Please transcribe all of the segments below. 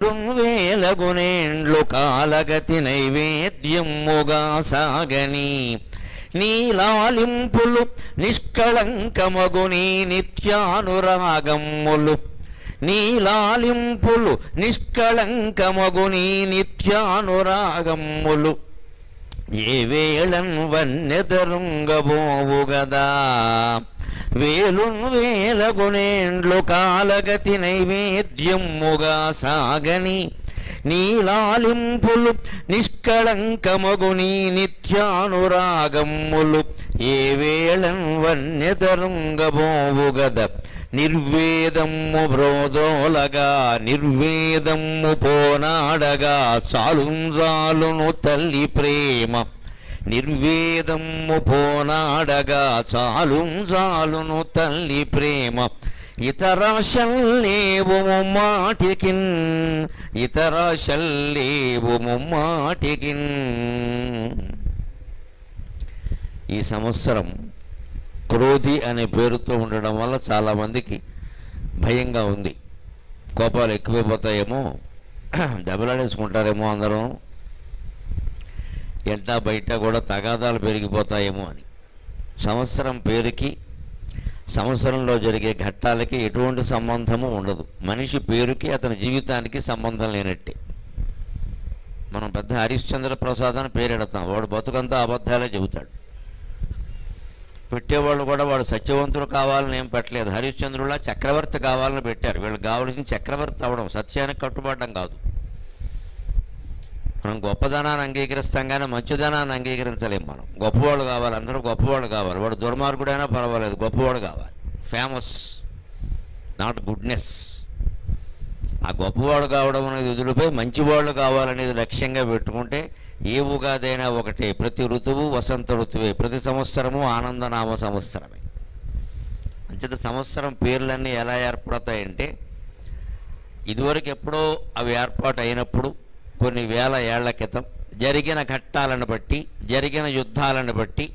వేలగునేండ్లు కాలగతి నైవేద్యముగా సాగని నీలాలింపులు నిష్కళంకమగుని నిత్యానురాగమ్ములు నీలాలింపులు నిష్కళంకమగుని నిత్యానురాగమ్ములు ఏ వేళన్ వన్నెదరుంగబోవు గదా వేలగునేండ్లు కాలగతి నైవేద్యముగా సాగని నీలాలింపులు నిష్కళంకమగుని నిత్యానురాగమ్ములు ఏ వేళన్ వన్నెదరుంగబోవు గద నిర్వేదమ్ము బ్రోదోలగా నిర్వేదమ్ము పోనాడగా చాలును తల్లి ప్రేమ నిర్వేదమ్ము పోనాడగా చాలును తల్లి ప్రేమ ఇతరాశల్లేవు ముమ్మాటికిన్ ఇతరాశల్లేవు ముమ్మాటికిన్. ఈ సంవత్సరం క్రోధి అనే పేరుతో ఉండడం వల్ల చాలామందికి భయంగా ఉంది. కోపాలు ఎక్కువైపోతాయేమో, దెబ్బలాడేసుకుంటారేమో అందరం, ఎంట బయట కూడా తగాదాలు పెరిగిపోతాయేమో అని. సంవత్సరం పేరుకి సంవత్సరంలో జరిగే ఘట్టాలకి ఎటువంటి సంబంధము ఉండదు. మనిషి పేరుకి అతని జీవితానికి సంబంధం లేనట్టే. మనం పెద్ద హరిశ్చంద్ర ప్రసాద్ అని పేరెడతాం, వాడు బతుకంతా అబద్ధాలే చెబుతాడు. పెట్టేవాళ్ళు కూడా వాడు సత్యవంతుడు కావాలని ఏం పెట్టలేదు. హరిశ్చంద్రులా చక్రవర్తి కావాలని పెట్టారు. వీళ్ళకి కావాల్సిన చక్రవర్తి అవడం, సత్యానికి కట్టుబడడం కాదు. మనం గొప్పదనాన్ని అంగీకరిస్తాం కానీ మంచిదనాన్ని అంగీకరించలేం. మనం గొప్పవాళ్ళు కావాలి, అందరూ గొప్పవాళ్ళు కావాలి. వాడు దుర్మార్గుడైనా పర్వాలేదు, గొప్పవాడు కావాలి. Famous, not goodness. ఆ గొప్పవాడు కావడం అనేది వదిలిపోయి మంచివాళ్ళు కావాలనేది లక్ష్యంగా పెట్టుకుంటే ఏ ఉగాదైనా ఒకటే. ప్రతి ఋతువు వసంత ఋతువే, ప్రతి సంవత్సరము ఆనందనామ సంవత్సరమే. అంచేత సంవత్సరం పేర్లన్నీ ఎలా ఏర్పడతాయంటే, ఇదివరకు ఎప్పుడో అవి ఏర్పాటు అయినప్పుడు కొన్ని వేల ఏళ్ల క్రితం జరిగిన ఘట్టాలను బట్టి, జరిగిన యుద్ధాలను బట్టి,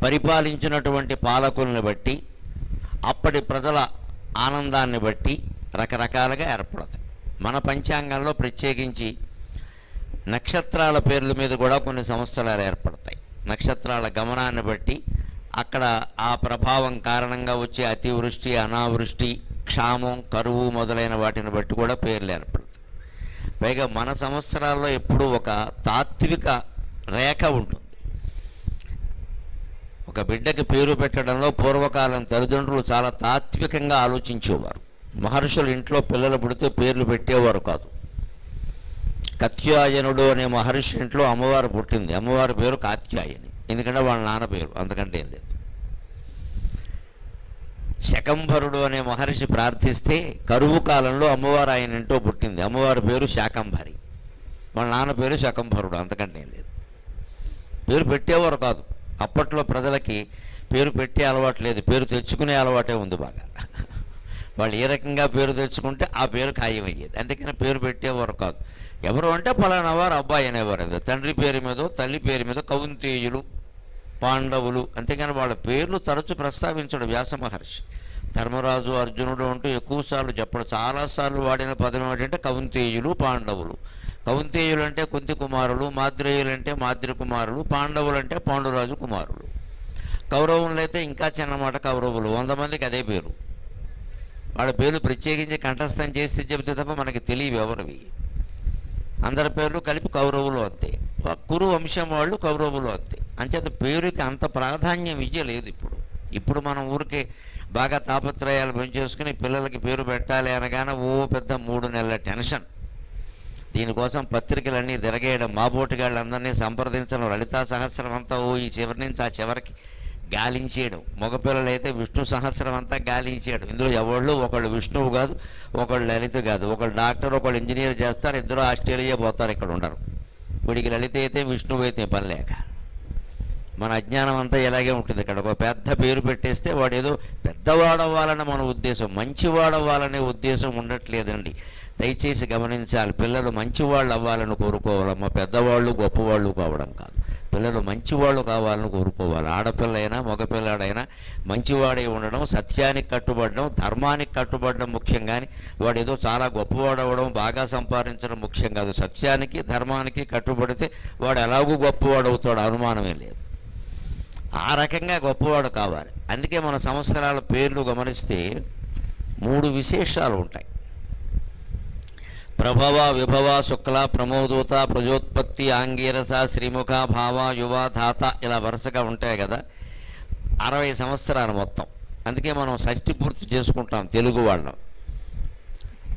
పరిపాలించినటువంటి పాలకులను బట్టి, అప్పటి ప్రజల ఆనందాన్ని బట్టి రకరకాలుగా ఏర్పడతాయి. మన పంచాంగంలో ప్రత్యేకించి నక్షత్రాల పేర్ల మీద కూడా కొన్ని సంవత్సరాలు ఏర్పడతాయి. నక్షత్రాల గమనాన్ని బట్టి అక్కడ ఆ ప్రభావం కారణంగా వచ్చే అతివృష్టి, అనావృష్టి, క్షామం, కరువు మొదలైన వాటిని బట్టి కూడా పేర్లు ఏర్పడతాయి. పైగా మన సంవత్సరాల్లో ఎప్పుడూ ఒక తాత్విక రేఖ ఉంటుంది. ఒక బిడ్డకి పేరు పెట్టడంలో పూర్వకాలం తల్లిదండ్రులు చాలా తాత్వికంగా ఆలోచించేవారు. మహర్షులు ఇంట్లో పిల్లలు పుడితే పేర్లు పెట్టేవారు కాదు. కత్యాయనుడు అనే మహర్షి ఇంట్లో అమ్మవారు పుట్టింది. అమ్మవారి పేరు కాత్యాయని, ఎందుకంటే వాళ్ళ నాన్న పేరు, అంతకంటే ఏం లేదు. శకంభరుడు అనే మహర్షి ప్రార్థిస్తే కరువు కాలంలో అమ్మవారు ఆయన ఇంట్లో పుట్టింది. అమ్మవారి పేరు శాకంభరి, వాళ్ళ నాన్న పేరు శకంభరుడు, అంతకంటే ఏం లేదు. పేరు పెట్టేవారు కాదు. అప్పట్లో ప్రజలకి పేరు పెట్టే అలవాటు లేదు, పేరు తెచ్చుకునే అలవాటే ఉంది బాగా. వాళ్ళు ఏ రకంగా పేరు తెచ్చుకుంటే ఆ పేరు ఖాయమయ్యేది. అందుకని పేరు పెట్టేవారు కాదు. ఎవరు అంటే ఫలానా వారు అబ్బాయి అనేవారు. తండ్రి పేరు మీదో తల్లి పేరు మీద కౌంతేయులు, పాండవులు, అంతేగాని వాళ్ళ పేర్లు తరచు ప్రస్తావించడు వ్యాస మహర్షి. ధర్మరాజు, అర్జునుడు అంటూ ఎక్కువసార్లు చెప్పడు. చాలాసార్లు వాడిన పదం ఏంటంటే కౌంతేయులు, పాండవులు. కౌంతేయులు అంటే కుంతి కుమారులు, మాద్రేయులు అంటే మాద్రి కుమారులు, పాండవులు అంటే పాండురాజు కుమారులు. కౌరవులు అయితే ఇంకా చిన్నమాట కౌరవులు. 100 మందికి అదే పేరు. వాళ్ళ పేర్లు ప్రత్యేకించి కంఠస్థం చేస్తే చెబితే తప్ప మనకి తెలియవు ఎవరివి. అందరి పేర్లు కలిపి కౌరవులు అంతే. కురు వంశం వాళ్ళు కౌరవులు అంతే. అంచేత పేరుకి అంత ప్రాధాన్యం ఇయ్యలేదు ఇప్పుడు మనం ఊరికే బాగా తాపత్రయాలు పెంచేసుకుని పిల్లలకి పేరు పెట్టాలి అనగానే ఓ పెద్ద 3 నెలల టెన్షన్. దీనికోసం పత్రికలన్నీ తిరగేయడం, మాబోటిగాళ్ళందరినీ సంప్రదించడం, లలితా సహస్రం అంతా ఈ చివరి నుంచి ఆ చివరికి గాలించేయడం. మగపిల్లలైతే విష్ణు సహస్రం అంతా గాలించేయడం. ఇందులో ఎవళ్ళు ఒకళ్ళు విష్ణువు కాదు, ఒకళ్ళు లలిత కాదు. ఒకళ్ళు డాక్టర్, ఒకళ్ళు ఇంజనీర్ చేస్తారు, ఇద్దరు ఆస్ట్రేలియా పోతారు, ఇక్కడ ఉండరు. వీడికి లలిత అయితే విష్ణువు అయితే పని లేక. మన అజ్ఞానం అంతా ఇలాగే ఉంటుంది. ఇక్కడ ఒక పెద్ద పేరు పెట్టేస్తే వాడు ఏదో పెద్దవాడవ్వాలన్న మన ఉద్దేశం, మంచివాడవ్వాలనే ఉద్దేశం ఉండట్లేదండి. దయచేసి గమనించాలి. పిల్లలు మంచివాళ్ళు అవ్వాలని కోరుకోవాలమ్మా, పెద్దవాళ్ళు గొప్పవాళ్ళు కావడం కాదు. పిల్లలు మంచివాళ్ళు కావాలని కోరుకోవాలి. ఆడపిల్లైనా మగపిల్లాడైనా మంచివాడై ఉండడం, సత్యానికి కట్టుబడడం, ధర్మానికి కట్టుబడడం ముఖ్యం. కానీ వాడు ఏదో చాలా గొప్పవాడు అవ్వడం, బాగా సంపాదించడం ముఖ్యం కాదు. సత్యానికి ధర్మానికి కట్టుబడితే వాడు ఎలాగూ గొప్పవాడు అవుతాడు, అనుమానమే లేదు. ఆ రకంగా గొప్పవాడు కావాలి. అందుకే మన సంవత్సరాల పేర్లు గమనిస్తే 3 విశేషాలు ఉంటాయి. ప్రభవ, విభవ, శుక్ల, ప్రమోదూత, ప్రజోత్పత్తి, ఆంగీరస, శ్రీముఖ, భావ, యువ, ధాత, ఇలా వరుసగా ఉంటాయి కదా. 60 సంవత్సరాలు మొత్తం. అందుకే మనం షష్ఠి పూర్తి చేసుకుంటాం తెలుగు వాళ్ళం.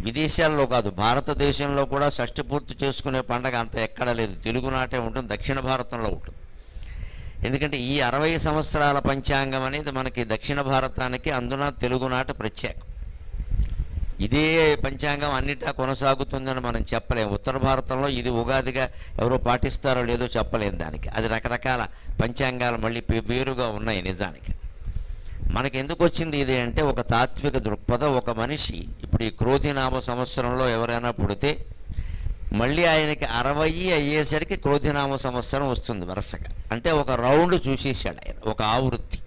విదేశాల్లో కాదు, భారతదేశంలో కూడా షష్ఠి పూర్తి చేసుకునే పండగ అంత ఎక్కడ లేదు. తెలుగునాటే ఉంటుంది, దక్షిణ భారతంలో ఉంటుంది. ఎందుకంటే ఈ 60 సంవత్సరాల పంచాంగం అనేది మనకి దక్షిణ భారతానికి, అందున తెలుగునాట ప్రత్యేకం. ఇదే పంచాంగం అన్నిటా కొనసాగుతుందని మనం చెప్పలేము. ఉత్తర భారతంలో ఇది ఉగాదిగా ఎవరో పాటిస్తారో లేదో చెప్పలేము దానికి. అది రకరకాల పంచాంగాలు మళ్ళీ వేరుగా ఉన్నాయి నిజానికి. మనకి ఎందుకు వచ్చింది ఇది అంటే ఒక తాత్విక దృక్పథం. ఒక మనిషి ఇప్పుడు ఈ క్రోధినామ సంవత్సరంలో ఎవరైనా పుడితే మళ్ళీ ఆయనకి 60 అయ్యేసరికి క్రోధినామ సంవత్సరం వస్తుంది వరుసగా. అంటే ఒక రౌండ్ చూసేసాడు ఆయన, ఒక ఆవృత్తి.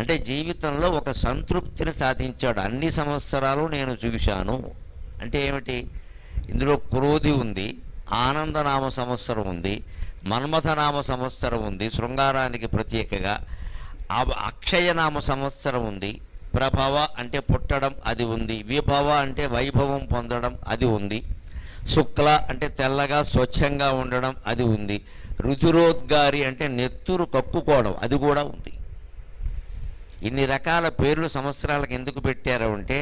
అంటే జీవితంలో ఒక సంతృప్తిని సాధించాడు. అన్ని సంవత్సరాలు నేను చూశాను అంటే ఏమిటి? ఇందులో క్రోధి ఉంది, ఆనందనామ సంవత్సరం ఉంది, మన్మథనామ సంవత్సరం ఉంది శృంగారానికి ప్రత్యేకగా, అక్షయనామ సంవత్సరం ఉంది, ప్రభవ అంటే పుట్టడం అది ఉంది, విభవ అంటే వైభవం పొందడం అది ఉంది, శుక్ల అంటే తెల్లగా స్వచ్ఛంగా ఉండడం అది ఉంది, రుధిరోద్గారి అంటే నెత్తురు కక్కుకోవడం అది కూడా ఉంది. ఇన్ని రకాల పేర్లు సంవత్సరాలకు ఎందుకు పెట్టారు అంటే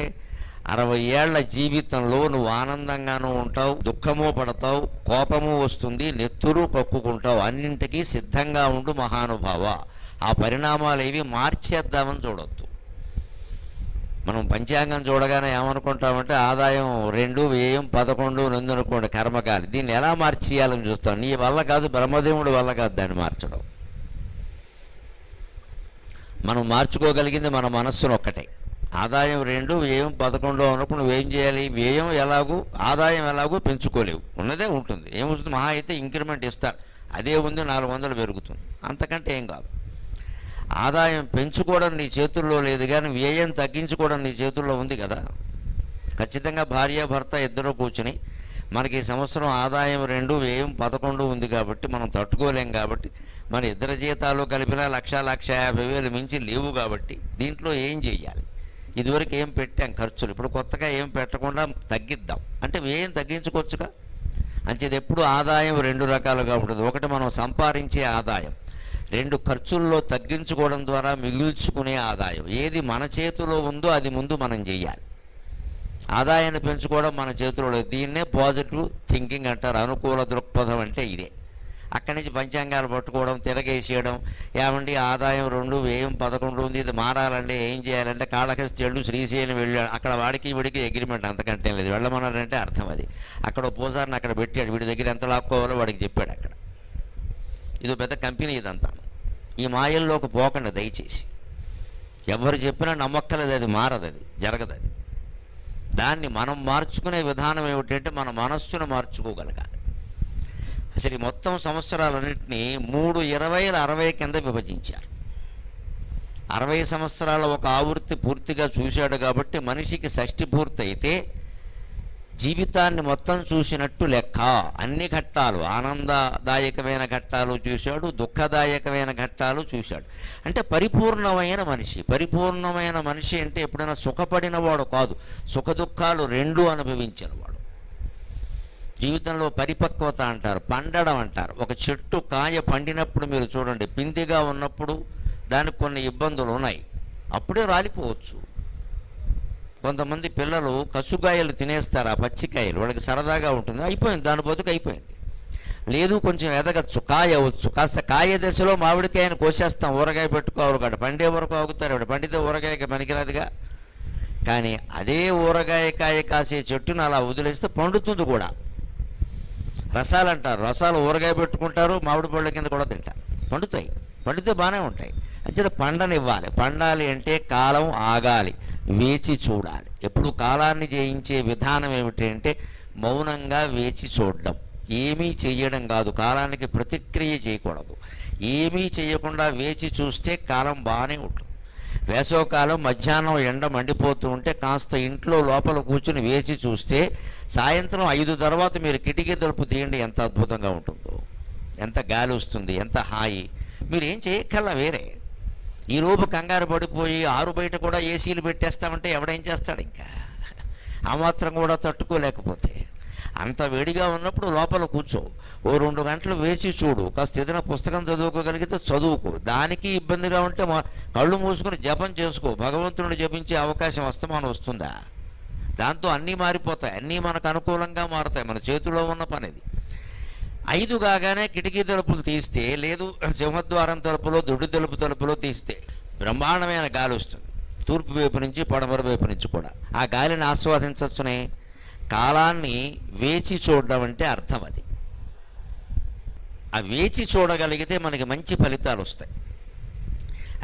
60 ఏళ్ల జీవితంలో నువ్వు ఆనందంగానూ ఉంటావు, దుఃఖము పడతావు, కోపము వస్తుంది, నెత్తురు కక్కుకుంటావు. అన్నింటికీ సిద్ధంగా ఉండు మహానుభావ. ఆ పరిణామాలు ఏవి మార్చేద్దామని చూడొద్దు. మనం పంచాంగం చూడగానే ఏమనుకుంటామంటే ఆదాయం 2, వ్యయం 11 అనుకోండి, కర్మకాలి. దీన్ని ఎలా మార్చేయాలని చూస్తాం. నీ వల్ల కాదు, బ్రహ్మదేవుడి వల్ల కాదు దాన్ని మార్చడం. మనం మార్చుకోగలిగింది మన మనస్సును ఒక్కటే. ఆదాయం 2, వ్యయం 11 అన్నప్పుడు నువ్వేం చేయాలి? వ్యయం ఎలాగూ ఆదాయం ఎలాగూ పెంచుకోలేవు, ఉన్నదే ఉంటుంది. ఏమవుతుంది? మహా అయితే ఇంక్రిమెంట్ ఇస్తారు, అదే ఉంది, 400 పెరుగుతుంది, అంతకంటే ఏం కాదు. ఆదాయం పెంచుకోవడం నీ చేతుల్లో లేదు, కానీ వ్యయం తగ్గించుకోవడం నీ చేతుల్లో ఉంది కదా. ఖచ్చితంగా భార్యాభర్త ఇద్దరు కూర్చుని మనకి ఈ సంవత్సరం ఆదాయం 2, వ్యయం 11 ఉంది కాబట్టి మనం తట్టుకోలేం. కాబట్టి మన ఇద్దరి జీతాలు కలిపినా 1,50,000 మించి లేవు. కాబట్టి దీంట్లో ఏం చెయ్యాలి? ఇదివరకు ఏం పెట్టాం ఖర్చులు, ఇప్పుడు కొత్తగా ఏం పెట్టకుండా తగ్గిద్దాం అంటే వ్యయం తగ్గించుకోవచ్చుగా. అంచేది ఎప్పుడు ఆదాయం 2 రకాలుగా ఉంటుంది. ఒకటి మనం సంపాదించే ఆదాయం, 2 ఖర్చుల్లో తగ్గించుకోవడం ద్వారా మిగిల్చుకునే ఆదాయం. ఏది మన చేతిలో ఉందో అది ముందు మనం చెయ్యాలి. ఆదాయాన్ని పెంచుకోవడం మన చేతిలో లేదు. దీన్నే పాజిటివ్ థింకింగ్ అంటారు, అనుకూల దృక్పథం అంటే ఇదే. అక్కడి నుంచి పంచాంగాలు పట్టుకోవడం, తిరగేసేయడం. ఏమండి ఆదాయం 2, వ్యయం 11 ఉంది, ఇది మారాలంటే ఏం చేయాలంటే కాళహస్తి శ్రీశైలం వెళ్ళాడు, అక్కడ వాడికి వీడికి అగ్రిమెంట్, అంతకంటే లేదు. వెళ్ళమన్నాడంటే అర్థం అది. అక్కడ పూజారిని అక్కడ పెట్టాడు, వీడి దగ్గర ఎంత లాక్కోవాలో వాడికి చెప్పాడు అక్కడ. ఇది పెద్ద కంపెనీ ఇదంతా. ఈ మాయల్లోకి పోకండి దయచేసి. ఎవరు చెప్పినా నమ్మక్కలేదు, అది మారదు, అది జరగదు. అది దాన్ని మనం మార్చుకునే విధానం ఏమిటంటే మన మనస్సును మార్చుకోగలగాలి. అసలు ఈ మొత్తం సంవత్సరాలన్నింటినీ 3 20 60 కింద విభజించారు. 60 సంవత్సరాల ఒక ఆవృత్తి పూర్తిగా చూశాడు కాబట్టి మనిషికి షష్ఠి పూర్తి అయితే జీవితాన్ని మొత్తం చూసినట్టు లెక్క. అన్ని ఘట్టాలు, ఆనందదాయకమైన ఘట్టాలు చూశాడు, దుఃఖదాయకమైన ఘట్టాలు చూశాడు. అంటే పరిపూర్ణమైన మనిషి. పరిపూర్ణమైన మనిషి అంటే ఎప్పుడైనా సుఖపడినవాడు కాదు, సుఖ దుఃఖాలు 2 అనుభవించినవాడు. జీవితంలో పరిపక్వత అంటారు, పండడం అంటారు. ఒక చెట్టు కాయ పండినప్పుడు మీరు చూడండి, పిందిగా ఉన్నప్పుడు దానికి కొన్ని ఇబ్బందులు ఉన్నాయి, అప్పుడే రాలిపోవచ్చు. కొంతమంది పిల్లలు కసుకాయలు తినేస్తారు, ఆ పచ్చికాయలు, వాళ్ళకి సరదాగా ఉంటుంది, అయిపోయింది, దాని బతుకు అయిపోయింది. లేదు కొంచెం ఎదగచ్చు, కాయ అవ్వచ్చు. కాస్త కాయ దశలో మామిడికాయను కోసేస్తాం, ఊరగాయ పెట్టుకోవాలి కాదు, పండే వరకు ఆగుతారు. ఆవిడ పండితే ఊరగాయకి పనికిరాదుగా. కానీ అదే ఊరగాయ కాయ కాసే చెట్టును అలా వదిలేస్తే పండుతుంది కూడా. రసాలు అంటారు, రసాలు ఊరగాయ పెట్టుకుంటారు, మామిడి పళ్ళ కింద కూడా తింటారు, పండుతాయి, పండితే బాగానే ఉంటాయి. అంచేత పండనివ్వాలి. పండాలి అంటే కాలం ఆగాలి, వేచి చూడాలి. ఎప్పుడు కాలాన్ని జయించే విధానం ఏమిటి అంటే మౌనంగా వేచి చూడడం, ఏమీ చెయ్యడం కాదు. కాలానికి ప్రతిక్రియ చేయకూడదు. ఏమీ చేయకుండా వేచి చూస్తే కాలం బాగానే ఉంటుంది. వేసవకాలం మధ్యాహ్నం ఎండ మండిపోతూ ఉంటే కాస్త ఇంట్లో లోపల కూర్చుని వేచి చూస్తే సాయంత్రం 5 తర్వాత మీరు కిటికీ తలుపు తీయండి, ఎంత అద్భుతంగా ఉంటుందో, ఎంత గాలి వస్తుంది, ఎంత హాయి. మీరు ఏం చేయక్కర్లా వేరే. ఈలోపు కంగారు పడిపోయి 6 బయట కూడా ఏసీలు పెట్టేస్తామంటే ఎవడేం చేస్తాడు? ఇంకా ఆ మాత్రం కూడా తట్టుకోలేకపోతే అంత వేడిగా ఉన్నప్పుడు లోపల కూర్చో, ఓ 2 గంటలు వేచి చూడు, కాస్త ఏదైనా పుస్తకం చదువుకోగలిగితే చదువుకో. దానికి ఇబ్బందిగా ఉంటే కళ్ళు మూసుకొని జపం చేసుకో. భగవంతుడిని జపించే అవకాశం అస్తమానం వస్తుందా? దాంతో అన్నీ మారిపోతాయి, అన్నీ మనకు అనుకూలంగా మారుతాయి. మన చేతిలో ఉన్న పనిది. 5 కాగానే కిటికీ తలుపులు తీస్తే, లేదు సింహద్వారం తలుపులో దొడ్డు తలుపులో తీస్తే బ్రహ్మాండమైన గాలి వస్తుంది. తూర్పు వైపు నుంచి పడమర వైపు నుంచి కూడా ఆ గాలిని ఆస్వాదించవచ్చునే. కాలాన్ని వేచి చూడడం అంటే అర్థం అది. ఆ వేచి చూడగలిగితే మనకి మంచి ఫలితాలు వస్తాయి.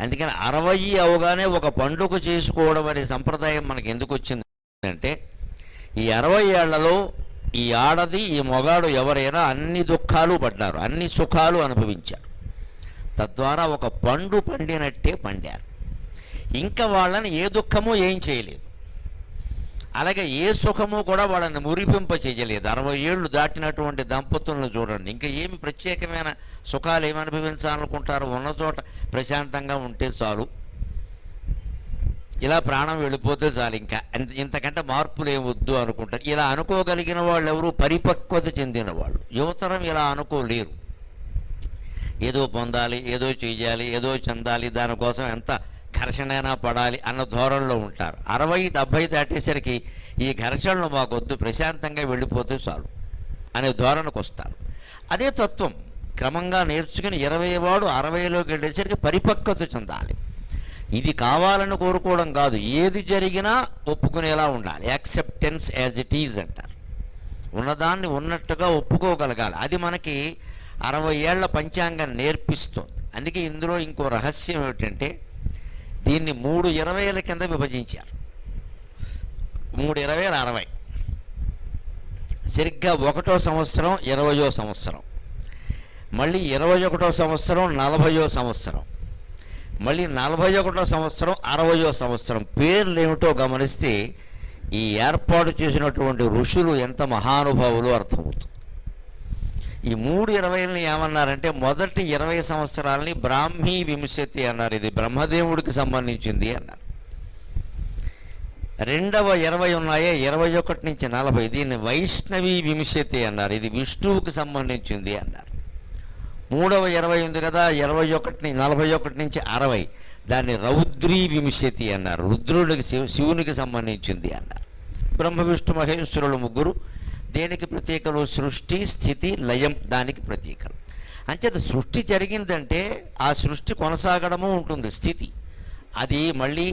అందుకని 60 అవగానే ఒక పండుగ చేసుకోవడం అనే సంప్రదాయం మనకి ఎందుకు వచ్చింది అంటే, ఈ 60 ఏళ్లలో ఈ ఆడది ఈ మొగాడు ఎవరైనా అన్ని దుఃఖాలు పడ్డారు, అన్ని సుఖాలు అనుభవించారు. తద్వారా ఒక పండు పండినట్టే పండారు. ఇంకా వాళ్ళని ఏ దుఃఖము ఏం చేయలేదు, అలాగే ఏ సుఖము కూడా వాళ్ళని మురిపింప చేయలేదు. 60 ఏళ్ళు దాటినటువంటి దంపతులను చూడండి, ఇంకా ఏమి ప్రత్యేకమైన సుఖాలు ఏమి అనుభవించాలనుకుంటారు? ఉన్న చోట ప్రశాంతంగా ఉంటే చాలు, ఇలా ప్రాణం వెళ్ళిపోతే చాలు, ఇంకా ఇంతకంటే మార్పులు ఏమి వద్దు అనుకుంటారు. ఇలా అనుకోగలిగిన వాళ్ళు ఎవరు? పరిపక్వత చెందిన వాళ్ళు. యువతరం ఇలా అనుకోలేరు. ఏదో పొందాలి, ఏదో చెయ్యాలి, ఏదో చెందాలి, దానికోసం ఎంత ఘర్షణైనా పడాలి అన్న ధోరణిలో ఉంటారు. 60-70 దాటేసరికి ఈ ఘర్షణలు మాకొద్దు, ప్రశాంతంగా వెళ్ళిపోతే చాలు అనే ధోరణికి వస్తారు. అదే తత్వం క్రమంగా నేర్చుకుని 20 వాడు 60లోకి వెళ్ళేసరికి పరిపక్వత చెందాలి. ఇది కావాలని కోరుకోవడం కాదు, ఏది జరిగినా ఒప్పుకునేలా ఉండాలి. యాక్సెప్టెన్స్ యాజ్ ఇట్ ఈజ్ అంటారు. ఉన్నదాన్ని ఉన్నట్టుగా ఒప్పుకోగలగాలి. అది మనకి 60 ఏళ్ల పంచాంగం నేర్పిస్తుంది. అందుకే ఇందులో ఇంకో రహస్యం ఏమిటంటే, దీన్ని 3 20ల కింద విభజించారు. 3 20లు 60, సరిగ్గా 1వ సంవత్సరం 20వ సంవత్సరం, మళ్ళీ 21వ సంవత్సరం 40వ సంవత్సరం, మళ్ళీ 41వ సంవత్సరం 60వ సంవత్సరం. పేర్లు ఏమిటో గమనిస్తే ఈ ఏర్పాటు చేసినటువంటి ఋషులు ఎంత మహానుభావులు అర్థమవుతుంది. ఈ 3 20లని ఏమన్నారంటే, మొదటి 20 సంవత్సరాలని బ్రాహ్మీ వింశతి అన్నారు, ఇది బ్రహ్మదేవుడికి సంబంధించింది అన్నారు. రెండవ 20 ఉన్నాయే 21 నుంచి 40, దీన్ని వైష్ణవీ వింశతి అన్నారు, ఇది విష్ణువుకి సంబంధించింది అన్నారు. మూడవ 20 ఉంది కదా 41 నుంచి 60, దాన్ని రౌద్రీ వింశతి అన్నారు, రుద్రుడికి శివునికి సంబంధించింది అన్నారు. బ్రహ్మ విష్ణు మహేశ్వరులు ముగ్గురు దేనికి ప్రతీకలు? సృష్టి, స్థితి, లయం దానికి ప్రతీకలు. అంచేత సృష్టి జరిగిందంటే ఆ సృష్టి కొనసాగడము ఉంటుంది, స్థితి అది మళ్ళీ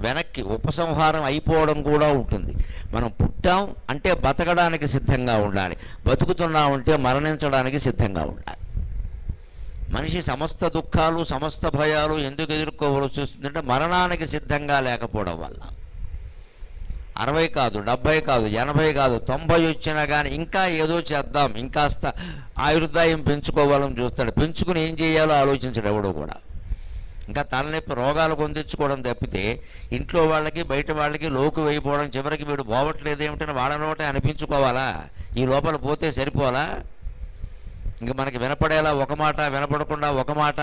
వెనక్కి ఉపసంహారం అయిపోవడం కూడా ఉంటుంది. మనం పుట్టాం అంటే బతకడానికి సిద్ధంగా ఉండాలి, బతుకుతున్నామంటే మరణించడానికి సిద్ధంగా ఉండాలి. మనిషి సమస్త దుఃఖాలు సమస్త భయాలు ఎందుకు ఎదుర్కోవలసి వస్తుందంటే మరణానికి సిద్ధంగా లేకపోవడం వల్ల. 60 కాదు, 70 కాదు, 80 కాదు, 90 వచ్చినా కానీ ఇంకా ఏదో చేద్దాం, ఇంకాస్త ఆయుర్దాయం పెంచుకోవాలని చూస్తాడు. పెంచుకుని ఏం చేయాలో ఆలోచించడు ఎవడో కూడా. ఇంకా తలనొప్పి రోగాలు కొందించుకోవడం తప్పితే ఇంట్లో వాళ్ళకి బయట వాళ్ళకి లోకు వేయిపోవడం, చివరికి వీడు పోవట్లేదు ఏమిటని వాళ్ళ నోటే అనిపించుకోవాలా? ఈ లోపల పోతే సరిపోవాలా? ఇంకా మనకి వినపడేలా ఒక మాట, వినపడకుండా ఒక మాట,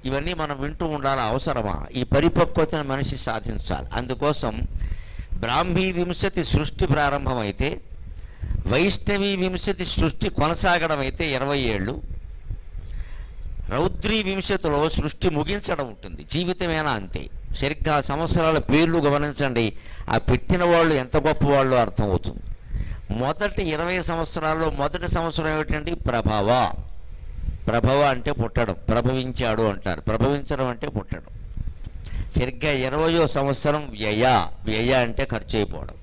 ఇవన్నీ మనం వింటూ ఉండాలి. అవసరమా? ఈ పరిపక్వతను మనిషి సాధించాలి. అందుకోసం బ్రాహ్మీ వింశతి సృష్టి ప్రారంభమైతే, వైష్ణవీ వింశతి సృష్టి కొనసాగడం అయితే 20 ఏళ్ళు, రౌద్రీ వింశతిలో సృష్టి ముగించడం ఉంటుంది. జీవితమేనా అంతే. సరిగ్గా సంవత్సరాల పేర్లు గమనించండి, ఆ పెట్టిన వాళ్ళు ఎంత గొప్పవాళ్ళు అర్థమవుతుంది. మొదటి 20 సంవత్సరాల్లో మొదటి సంవత్సరం ఏమిటండి? ప్రభవ. ప్రభవ అంటే పుట్టడం, ప్రభవించాడు అంటారు. ప్రభవించడం అంటే పుట్టడం. సరిగ్గా 20వ సంవత్సరం వ్యయ. వ్యయ అంటే ఖర్చు అయిపోవడం.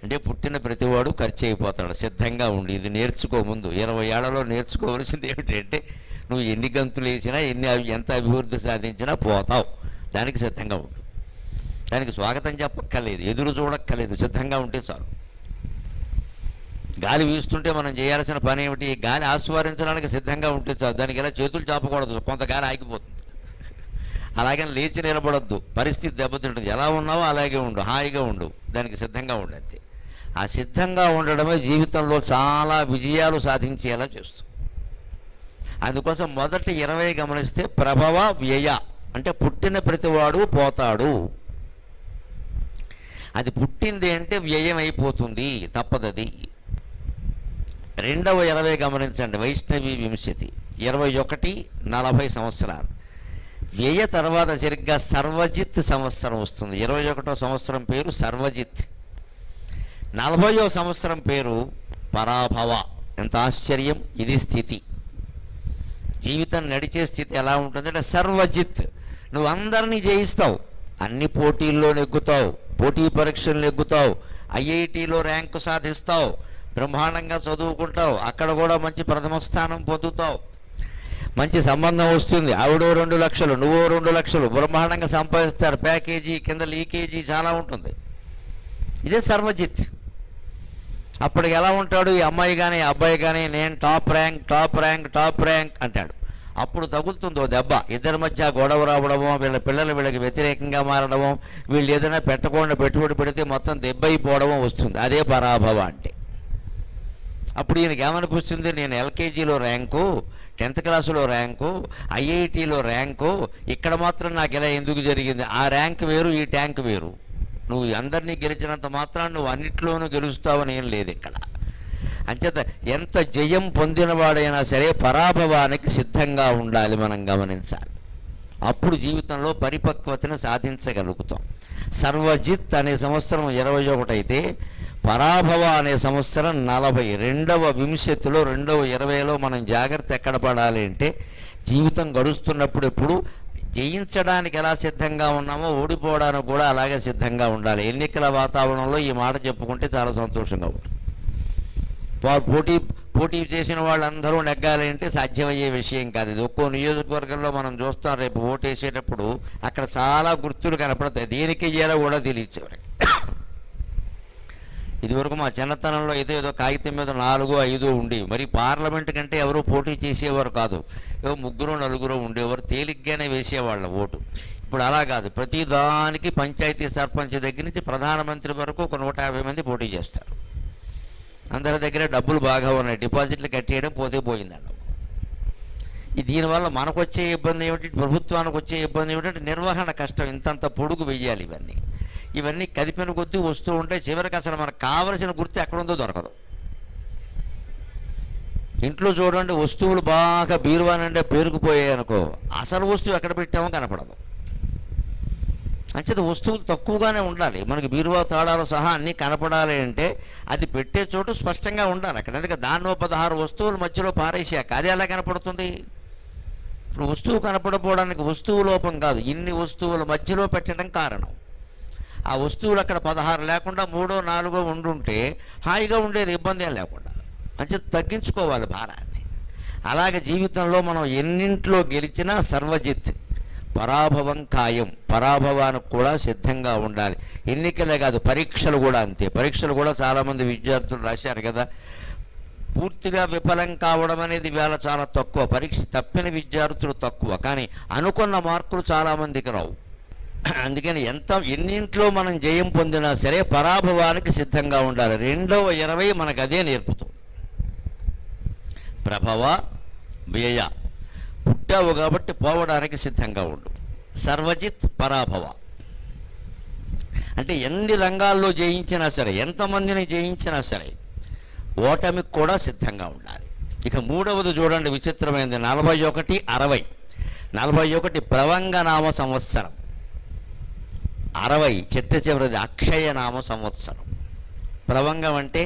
అంటే పుట్టిన ప్రతివాడు ఖర్చు అయిపోతాడు. సిద్ధంగా ఉండి ఇది నేర్చుకో. ముందు 20 ఏళ్లలో నేర్చుకోవాల్సింది ఏమిటంటే నువ్వు ఎన్ని గంతులు వేసినా ఎంత అభివృద్ధి సాధించినా పోతావు. దానికి సిద్ధంగా ఉండు. దానికి స్వాగతం చెప్పక్కర్లేదు, ఎదురు చూడక్కర్లేదు, సిద్ధంగా ఉంటే చాలు. గాలి వీస్తుంటే మనం చేయాల్సిన పని ఏమిటి? గాలి ఆస్వాదించడానికి సిద్ధంగా ఉంటే చాలు. దానికి ఇలా చేతులు చాపకూడదు, కొంత గాలి ఆగిపోతుంది. అలాగని లేచి నిలబడొద్దు, పరిస్థితి దెబ్బతింటుంది. ఎలా ఉన్నావో అలాగే ఉండు, హాయిగా ఉండు, దానికి సిద్ధంగా ఉండద్ది. ఆ సిద్ధంగా ఉండడమే జీవితంలో చాలా విజయాలు సాధించేలా చేస్తుంది. అందుకోసం మొదటి 20 గమనిస్తే ప్రభవ వ్యయ అంటే పుట్టిన ప్రతివాడు పోతాడు. అది పుట్టింది అంటే వ్యయం అయిపోతుంది, తప్పదది. రెండవ 20 గమనించండి, వైష్ణవి వింశతి 21-40 సంవత్సరాలు. వ్యయ తర్వాత సరిగ్గా సర్వజిత్ సంవత్సరం వస్తుంది. 21వ సంవత్సరం పేరు సర్వజిత్, 40వ సంవత్సరం పేరు పరాభవ. ఎంత ఆశ్చర్యం! ఇది స్థితి. జీవితం నడిచే స్థితి ఎలా ఉంటుందంటే సర్వజిత్. నువ్వు అందరినీ జయిస్తావు, అన్ని పోటీల్లో నెగ్గుతావు, పోటీ పరీక్షలు నెగ్గుతావు, ఐఐటిలో ర్యాంకు సాధిస్తావు, బ్రహ్మాండంగా చదువుకుంటావు, అక్కడ కూడా మంచి ప్రథమ స్థానం పొందుతావు, మంచి సంబంధం వస్తుంది, ఆవిడో 2 లక్షలు నువ్వో 2 లక్షలు, బ్రహ్మాండంగా సంపాదిస్తారు, ప్యాకేజీ కింద లీకేజీ చాలా ఉంటుంది. ఇదే సర్వజిత్. అప్పటికి ఎలా ఉంటాడు ఈ అమ్మాయి కానీ అబ్బాయి కానీ? నేను టాప్ ర్యాంక్ అంటాడు. అప్పుడు తగులుతుందో దెబ్బ. ఇద్దరి మధ్య గొడవ రావడమో, వీళ్ళ పిల్లలు వీళ్ళకి వ్యతిరేకంగా మారడమో, వీళ్ళు ఏదైనా పెట్టకుండా పెట్టుబడి పెడితే మొత్తం దెబ్బ అయిపోవడమో వస్తుంది. అదే పరాభవ అంటే. అప్పుడు ఈయనకి ఏమనిపిస్తుంది? నేను ఎల్కేజీలో ర్యాంకు, 10th క్లాసులో ర్యాంకు, ఐఐటిలో ర్యాంకు, ఇక్కడ మాత్రం నాకు ఇలా ఎందుకు జరిగింది? ఆ ర్యాంక్ వేరు, ఈ ట్యాంక్ వేరు. నువ్వు అందరినీ గెలిచినంత మాత్రం నువ్వు అన్నిట్లోనూ గెలుస్తావని ఏం లేదు ఇక్కడ. అంచేత ఎంత జయం పొందినవాడైనా సరే పరాభవానికి సిద్ధంగా ఉండాలి, మనం గమనించాలి. అప్పుడు జీవితంలో పరిపక్వతను సాధించగలుగుతాం. సర్వజిత్ అనే సంవత్సరం 21 అయితే పరాభవ అనే సంవత్సరం 40. రెండవ వింశతిలో, రెండవ 20లో మనం జాగ్రత్త ఎక్కడ పడాలి అంటే జీవితం గడుస్తున్నప్పుడు ఎప్పుడు జయించడానికి ఎలా సిద్ధంగా ఉన్నామో ఓడిపోవడానికి కూడా అలాగే సిద్ధంగా ఉండాలి. ఎన్నికల వాతావరణంలో ఈ మాట చెప్పుకుంటే చాలా సంతోషంగా ఉంటుంది. పోటీ చేసిన వాళ్ళందరూ నెగ్గాలి అంటే సాధ్యమయ్యే విషయం కాదు. ఇది ఒక్కో నియోజకవర్గంలో మనం చూస్తాం. రేపు ఓటు వేసేటప్పుడు అక్కడ చాలా గుర్తులు కనపడతాయి, దేనికి వెయ్యాలో కూడా తెలియచేవారు. ఇదివరకు మా చిన్నతనంలో ఏదో కాగితం మీద 4-5 ఉండేవి. మరి పార్లమెంట్ కంటే ఎవరు పోటీ చేసేవారు కాదు, 3-4 ఉండేవారు, తేలిగ్గానే వేసేవాళ్ళ ఓటు. ఇప్పుడు అలా కాదు, ప్రతి దానికి పంచాయతీ సర్పంచ్ దగ్గర నుంచి ప్రధానమంత్రి వరకు ఒక 150 మంది పోటీ చేస్తారు. అందరి దగ్గర డబ్బులు బాగా ఉన్నాయి, డిపాజిట్లు కట్టేయడం పోతే పోయిందండి. దీనివల్ల మనకు వచ్చే ఇబ్బంది ఏమిటి, ప్రభుత్వానికి వచ్చే ఇబ్బంది ఏమిటంటే నిర్వహణ కష్టం. ఇంతంత పొడుగు వెయ్యాలి. ఇవన్నీ కదిపిన కొద్దీ వస్తూ ఉంటే చివరికి అసలు మనకు కావలసిన గుర్తు ఎక్కడుందో దొరకదు. ఇంట్లో చూడండి, వస్తువులు బాగా బీరువా నుండే పేరుకుపోయాయి అనుకో, అసలు వస్తువు ఎక్కడ పెట్టామో కనపడదు. అంచేత వస్తువులు తక్కువగానే ఉండాలి. మనకి బీరువా తాళాలు సహా అన్నీ కనపడాలి అంటే అది పెట్టే చోటు స్పష్టంగా ఉండాలి. అక్కడ ఎందుకంటే దానిలో 16 వస్తువులు మధ్యలో పారేసాక అది ఎలా కనపడుతుంది? ఇప్పుడు వస్తువు కనపడపోవడానికి వస్తువు లోపం కాదు, ఇన్ని వస్తువుల మధ్యలో పెట్టడం కారణం. ఆ వస్తువులు అక్కడ 16 లేకుండా 3-4 ఉండుంటే హాయిగా ఉండేది, ఇబ్బంది ఏం లేకుండా. అంటే తగ్గించుకోవాలి భారాన్ని. అలాగే జీవితంలో మనం ఎన్నింట్లో గెలిచినా సర్వజిత్, పరాభవం ఖాయం. పరాభవానికి కూడా సిద్ధంగా ఉండాలి. ఎన్నికలే కాదు, పరీక్షలు కూడా అంతే. పరీక్షలు కూడా చాలామంది విద్యార్థులు రాశారు కదా, పూర్తిగా విఫలం కావడం అనేది వేళ చాలా తక్కువ. పరీక్ష తప్పిన విద్యార్థులు తక్కువ, కానీ అనుకున్న మార్కులు చాలామందికి రావు. అందుకని ఎన్నింట్లో మనం జయం పొందినా సరే పరాభవానికి సిద్ధంగా ఉండాలి. రెండవ 20 మనకు అదే నేర్పుతుంది. ప్రభవ వ్యయ, పుట్టావు కాబట్టి పోవడానికి సిద్ధంగా ఉండు. సర్వజిత్ పరాభవ అంటే ఎన్ని రంగాల్లో జయించినా సరే, ఎంతమందిని జయించినా సరే ఓటమికి కూడా సిద్ధంగా ఉండాలి. ఇక మూడవది చూడండి, విచిత్రమైనది. 41-60. 41 ప్లవంగనామ సంవత్సరం, 60 చిట్ట చివరిది అక్షయనామ సంవత్సరం. ప్లవంగం అంటే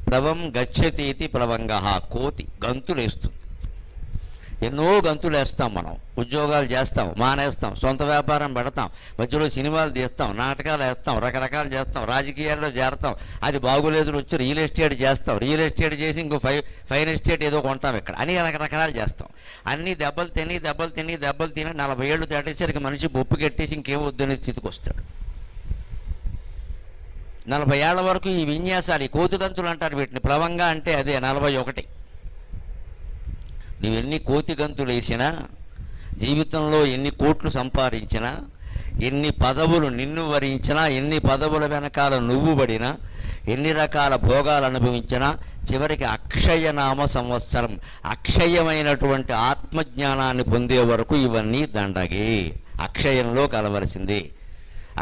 ప్లవం గచ్చతి ఇది ప్లవంగ, కోతి గంతులేస్తుంది. ఎన్నో గంతులు వేస్తాం, మనం ఉద్యోగాలు చేస్తాం, మానేస్తాం, సొంత వ్యాపారం పెడతాం, మధ్యలో సినిమాలు తీస్తాం, నాటకాలు వేస్తాం, రకరకాలు చేస్తాం, రాజకీయాల్లో చేరతాం, అది బాగోలేదు వచ్చి రియల్ ఎస్టేట్ చేస్తాం, రియల్ ఎస్టేట్ చేసి ఇంకో ఫైన్ ఎస్టేట్ ఏదో కొంటాం, ఇక్కడ అని రకరకాలు చేస్తాం. అన్నీ దెబ్బలు తిని 40 ఏళ్ళు దాటేసరికి మనిషి బొప్పు కట్టేసి ఇంకేం వద్దనే స్థితికి వస్తాడు. 40 ఏళ్ల వరకు ఈ విన్యాసాలు, ఈ కోతిగంతులు అంటారు వీటిని, ప్లవంగా అంటే అదే 41. నువ్వెన్ని కోతి గంతులు వేసినా, జీవితంలో ఎన్ని కోట్లు సంపాదించినా, ఎన్ని పదవులు నిన్ను వరించినా, ఎన్ని పదవుల వెనకాల నువ్వు పడినా, ఎన్ని రకాల భోగాలు అనుభవించినా, చివరికి అక్షయనామ సంవత్సరం, అక్షయమైనటువంటి ఆత్మజ్ఞానాన్ని పొందే వరకు ఇవన్నీ దండగే, అక్షయంలో కలవలసింది.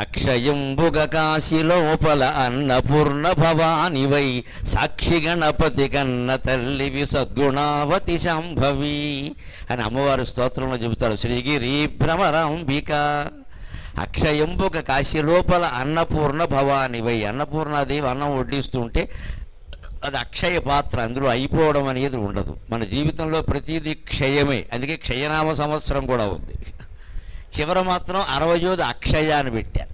అక్షయంబుగ కాశీలోపల అన్నపూర్ణ భవానివై, సాక్షి గణపతి కన్న తల్లివి సద్గుణావతి శాంభవి అని అమ్మవారి స్తోత్రంలో చెబుతారు. శ్రీగిరి భ్రమరాంబిక అక్షయంబుగ కాశీలోపల అన్నపూర్ణ భవానివై. అన్నపూర్ణాదేవి అన్నం వడ్డిస్తుంటే అది అక్షయ పాత్ర, అందులో అయిపోవడం అనేది ఉండదు. మన జీవితంలో ప్రతిదీ క్షయమే, అందుకే క్షయనామ సంవత్సరం కూడా ఉంది. చివర మాత్రం 60వ అక్షయ అని పెట్టారు.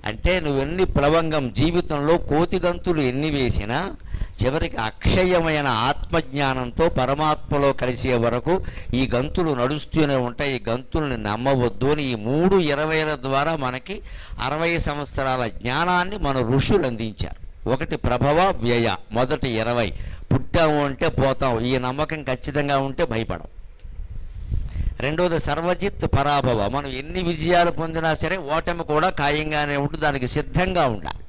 అంటే నువ్వెన్ని ప్లవంగం జీవితంలో కోతిగంతులు ఎన్ని వేసినా చివరికి అక్షయమైన ఆత్మజ్ఞానంతో పరమాత్మలో కలిసే వరకు ఈ గంతులు నడుస్తూనే ఉంటాయి. ఈ గంతుల్ని నమ్మవద్దు అని ఈ 3 20ల ద్వారా మనకి 60 సంవత్సరాల జ్ఞానాన్ని మన ఋషులు అందించారు. ఒకటి ప్రభవ వ్యయ, మొదటి 20. పుట్టాము అంటే పోతాం, ఈ నమ్మకం ఖచ్చితంగా ఉంటే భయపడం. రెండోది సర్వజిత్ పరాభవ, మనం ఎన్ని విజయాలు పొందినా సరే ఓటమి కూడా ఖాయంగానే ఉంటుంది, దానికి సిద్ధంగా ఉండాలి.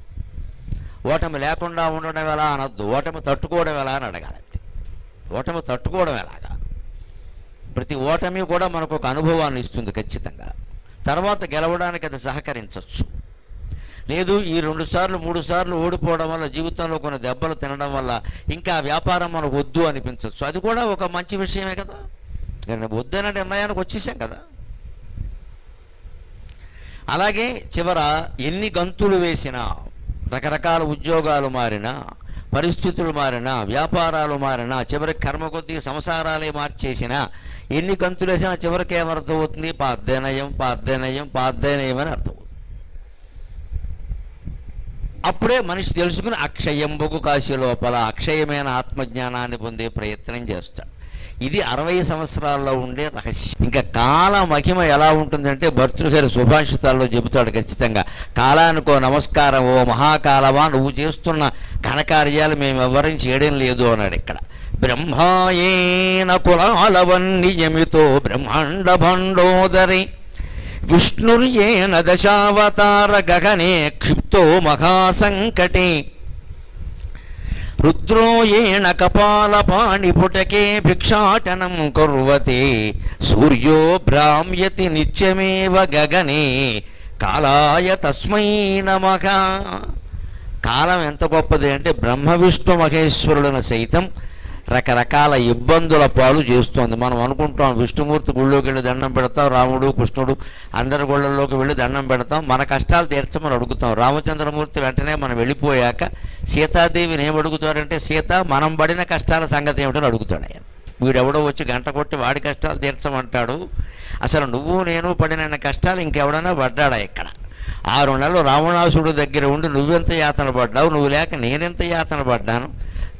ఓటమి లేకుండా ఉండడం ఎలా అనొద్దు, ఓటమి తట్టుకోవడం ఎలా అని అడగాలి. ఓటమి తట్టుకోవడం ఎలాగా, ప్రతి ఓటమి కూడా మనకు ఒక అనుభవాన్ని ఇస్తుంది ఖచ్చితంగా. తర్వాత గెలవడానికి అది సహకరించవచ్చు. లేదు ఈ 2 సార్లు 3 సార్లు ఓడిపోవడం వల్ల, జీవితంలో కొన్ని దెబ్బలు తినడం వల్ల ఇంకా వ్యాపారం మనకు వద్దు అనిపించవచ్చు, అది కూడా ఒక మంచి విషయమే కదా. వద్దనే నిర్ణయానికి వచ్చేసాం కదా. అలాగే చివర ఎన్ని గంతులు వేసినా, రకరకాల ఉద్యోగాలు మారినా, పరిస్థితులు మారినా, వ్యాపారాలు మారినా, చివరికి కర్మ కొద్దీ సంసారాలే మార్చేసినా, ఎన్ని గంతులు వేసినా చివరికి ఏమర్థం అవుతుంది? పార్థనయం అని అర్థం అవుతుంది. అప్పుడే మనిషి తెలుసుకుని అక్షయంబుకు కాశీ లోపల అక్షయమైన ఆత్మజ్ఞానాన్ని పొందే ప్రయత్నం చేస్తాడు. ఇది 60 సంవత్సరాల్లో ఉండే రహస్యం. ఇంకా కాల మహిమ ఎలా ఉంటుందంటే భర్తృహరి సుభాషితాల్లో చెబుతాడు ఖచ్చితంగా. కాలానికో నమస్కారం, ఓ మహాకాలమా, నువ్వు చేస్తున్న ఘనకార్యాలు మేము ఎవరిని చేయడం లేదు అన్నాడు ఇక్కడ. బ్రహ్మాయేన కులాలవన్ని యమితో బ్రహ్మాండ భండోదరి, విష్ణుర్యేన దశావతార గగనే క్షిప్తో మహాసంకటే, రుద్రోయేణ కపాలపాణిపుటకే భిక్షాటనం కుర్వతే, సూర్యో భ్రామ్యతి నిత్యమేవ గగనే కాలాయ తస్మై నమః. కాలం ఎంత గొప్పది అంటే బ్రహ్మ విష్ణు మహేశ్వరులను సైతం రకరకాల ఇబ్బందుల పాలు చేస్తోంది. మనం అనుకుంటాం విష్ణుమూర్తి గుళ్ళోకి వెళ్ళి దండం పెడతాం, రాముడు కృష్ణుడు అందరి గుళ్ళల్లోకి వెళ్ళి దండం పెడతాం, మన కష్టాలు తీర్చమని అడుగుతాం. రామచంద్రమూర్తి వెంటనే మనం వెళ్ళిపోయాక సీతాదేవిని ఏం అడుగుతాడంటే, సీత మనం పడిన కష్టాల సంగతి ఏమిటని అడుగుతాడు ఆయన. వీడెవడో వచ్చి గంట కొట్టి వాడి కష్టాలు తీర్చమంటాడు. అసలు నువ్వు నేను పడిన కష్టాలు ఇంకెవడైనా పడ్డాడా ఇక్కడ? 6 నెలలు రావణాసుడు దగ్గర ఉండి నువ్వెంత యాతన పడ్డావు, నువ్వు లేక నేనెంత యాతన పడ్డాను.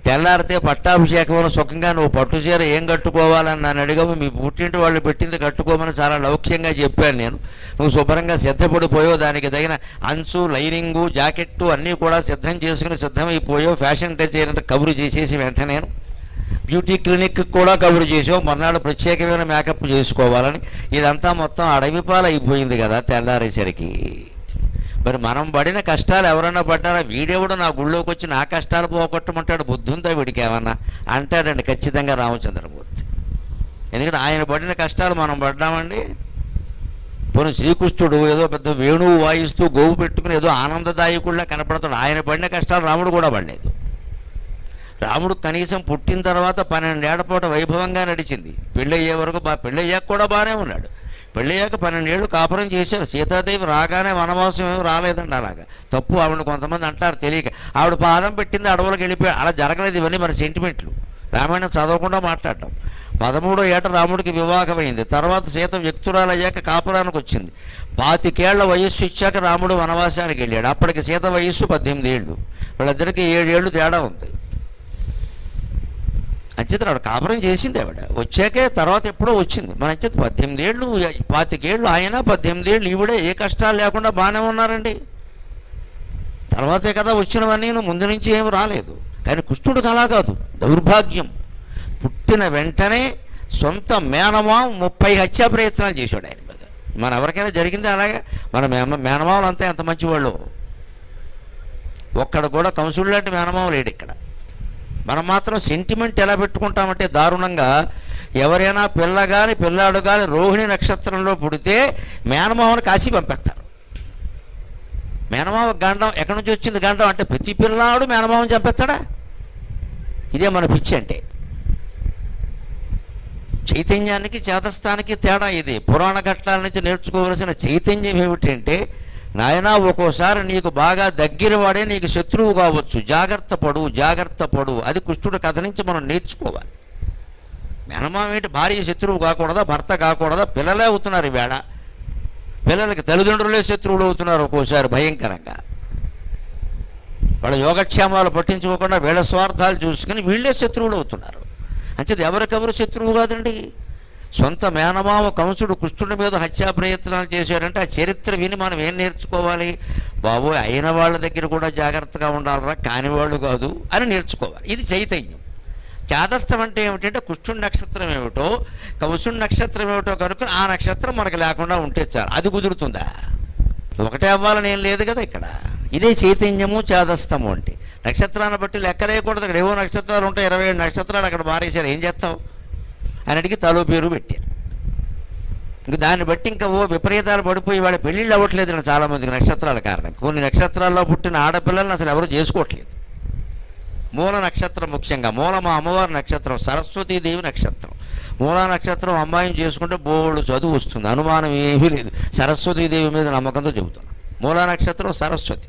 తెల్లారితే పట్టాభిషేకం సుఖంగా నువ్వు పట్టు చీర ఏం కట్టుకోవాలని నన్ను అడిగావు, మీ పుట్టింటి వాళ్ళు పెట్టింది కట్టుకోమని చాలా లౌక్యంగా చెప్పాను నేను. నువ్వు శుభ్రంగా సిద్ధపడిపోయావు, దానికి తగిన అంచు, లైనింగు, జాకెట్టు అన్నీ కూడా సిద్ధం చేసుకుని సిద్ధమైపోయావు. ఫ్యాషన్ డిజైనర్ కబురు చేసేసి వెంటనే నేను బ్యూటీ క్లినిక్ కూడా కబురు చేసావు, మర్నాడు ప్రత్యేకమైన మేకప్ చేసుకోవాలని. ఇదంతా మొత్తం అడవిపాలు అయిపోయింది కదా తెల్లారేసరికి. మరి మనం పడిన కష్టాలు ఎవరన్నా పడ్డారా? వీడెవడు నా గుళ్ళోకి వచ్చి నా కష్టాలు పోగొట్టమంటాడు, బుద్ధుందా వీడికి ఏమన్నా అంటాడండి ఖచ్చితంగా రామచంద్రమూర్తి. ఎందుకంటే ఆయన పడిన కష్టాలు మనం పడ్డామండి. పోనీ శ్రీకృష్ణుడు ఏదో పెద్ద వేణువు వాయిస్తూ గోవు పెట్టుకుని ఏదో ఆనందదాయకుడిలా కనపడతాడు, ఆయన పడిన కష్టాలు రాముడు కూడా పడలేదు. రాముడు కనీసం పుట్టిన తర్వాత 12 ఏళ్ల పాటు వైభవంగా నడిచింది. పెళ్ళయ్యే వరకు పెళ్ళయ్యాక కూడా బాగానే ఉన్నాడు. పెళ్ళయ్యాక 12 ఏళ్ళు కాపురం చేశారు. సీతాదేవి రాగానే వనవాసం ఏమి రాలేదండి. అలాగా తప్పు ఆవిడ కొంతమంది అంటారు తెలియక. ఆవిడ పాదం పెట్టింది అడవులకు వెళ్ళిపోయి, అలా జరగలేదు. ఇవన్నీ మన సెంటిమెంట్లు, రామాయణం చదవకుండా మాట్లాడటం. 13వ ఏట రాముడికి వివాహమైంది. తర్వాత సీత వ్యక్తురాలయ్యాక కాపురానికి వచ్చింది. 25 ఏళ్ల వయస్సు ఇచ్చాక రాముడు వనవాసానికి వెళ్ళాడు. అప్పటికి సీత వయస్సు 18 ఏళ్ళు. వీళ్ళిద్దరికి 7 ఏళ్ళు తేడా ఉంది. అంచేత ఆవిడ కాపురం చేసింది. ఆవిడ వచ్చాకే తర్వాత ఎప్పుడో వచ్చింది. మన అంచేత 18 ఏళ్ళు 25 ఏళ్ళు ఆయన, 18 ఏళ్ళు ఈవిడే ఏ కష్టాలు లేకుండా బాగానే ఉన్నారండి. తర్వాతే కదా వచ్చినవన్నీ, ముందు నుంచి ఏమి రాలేదు. కానీ కృష్ణుడికి అలా కాదు, దౌర్భాగ్యం. పుట్టిన వెంటనే సొంత మేనమావ 30 హత్యా ప్రయత్నాలు చేశాడు ఆయన మీద. మన ఎవరికైనా జరిగింది అలాగే? మన మేనమావలు అంతా ఎంత మంచివాళ్ళు. ఒక్కడ కూడా కంసుడు లాంటి మేనమావ లేడు ఇక్కడ. మనం మాత్రం సెంటిమెంట్ ఎలా పెట్టుకుంటామంటే దారుణంగా, ఎవరైనా పిల్ల కానీ పిల్లాడు కానీ రోహిణి నక్షత్రంలో పుడితే మేనమావని కాశీ పంపిస్తారు. మేనమావ గండం ఎక్కడి నుంచి వచ్చింది? గండం అంటే ప్రతి పిల్లాడు మేనమావని చంపేస్తాడా? ఇదే మన పిచ్చి అంటే. చైతన్యానికి చేతస్థానికి తేడా ఇది. పురాణ ఘట్టాల నుంచి నేర్చుకోవలసిన చైతన్యం ఏమిటంటే, నాయనా ఒక్కోసారి నీకు బాగా దగ్గర వాడే నీకు శత్రువు కావచ్చు, జాగ్రత్త పడు జాగ్రత్త పడు. అది కృష్ణుడి కథ నుంచి మనం నేర్చుకోవాలి. మేనమామ ఏంటి భార్య శత్రువు కాకూడదా, భర్త కాకూడదా? పిల్లలే అవుతున్నారు ఈవేళ. పిల్లలకి తల్లిదండ్రులే శత్రువులు అవుతున్నారు ఒక్కోసారి భయంకరంగా. వాళ్ళ యోగక్షేమాలు పట్టించుకోకుండా వీళ్ళ స్వార్థాలు చూసుకుని వీళ్ళే శత్రువులు అవుతున్నారు. అంచేది ఎవరికెవరు శత్రువు కాదండి. సొంత మేనమావ కంసుడు కృష్ణుడి మీద హత్యా ప్రయత్నాలు చేశాడంటే ఆ చరిత్ర విని మనం ఏం నేర్చుకోవాలి? బాబు అయిన వాళ్ళ దగ్గర కూడా జాగ్రత్తగా ఉండాలరా, కాని వాళ్ళు కాదు అని నేర్చుకోవాలి. ఇది చైతన్యం. చాదస్తం అంటే ఏమిటంటే కృష్ణుడి నక్షత్రం ఏమిటో కంసుడి నక్షత్రం ఏమిటో కనుక ఆ నక్షత్రం మనకు లేకుండా ఉంటే చాలు. అది కుదురుతుందా? ఒకటే అవ్వాలని ఏం లేదు కదా ఇక్కడ. ఇదే చైతన్యము చాదస్తము అంటే. నక్షత్రాన్ని బట్టి లెక్కలేయకూడదు. అక్కడ ఏవో నక్షత్రాలు ఉంటాయి, 27 నక్షత్రాలు అక్కడ మారేశారు, ఏం చేస్తావు అని అడిగి తలో పేరు పెట్టారు. ఇంక దాన్ని బట్టి ఇంకా ఓ విపరీతాలు పడిపోయి వాళ్ళ పెళ్ళిళ్ళు అవ్వట్లేదు చాలామందికి నక్షత్రాల కారణం. కొన్ని నక్షత్రాల్లో పుట్టిన ఆడపిల్లలను అసలు ఎవరు చేసుకోవట్లేదు. మూల నక్షత్రం ముఖ్యంగా, మూల మా అమ్మవారి నక్షత్రం, సరస్వతీదేవి నక్షత్రం. మూలా నక్షత్రం అమ్మాయిని చేసుకుంటే బోళ్ళు చదువు వస్తుంది, అనుమానం ఏమీ లేదు. సరస్వతీదేవి మీద నమ్మకంతో చెబుతున్నాం. మూలా నక్షత్రం సరస్వతి.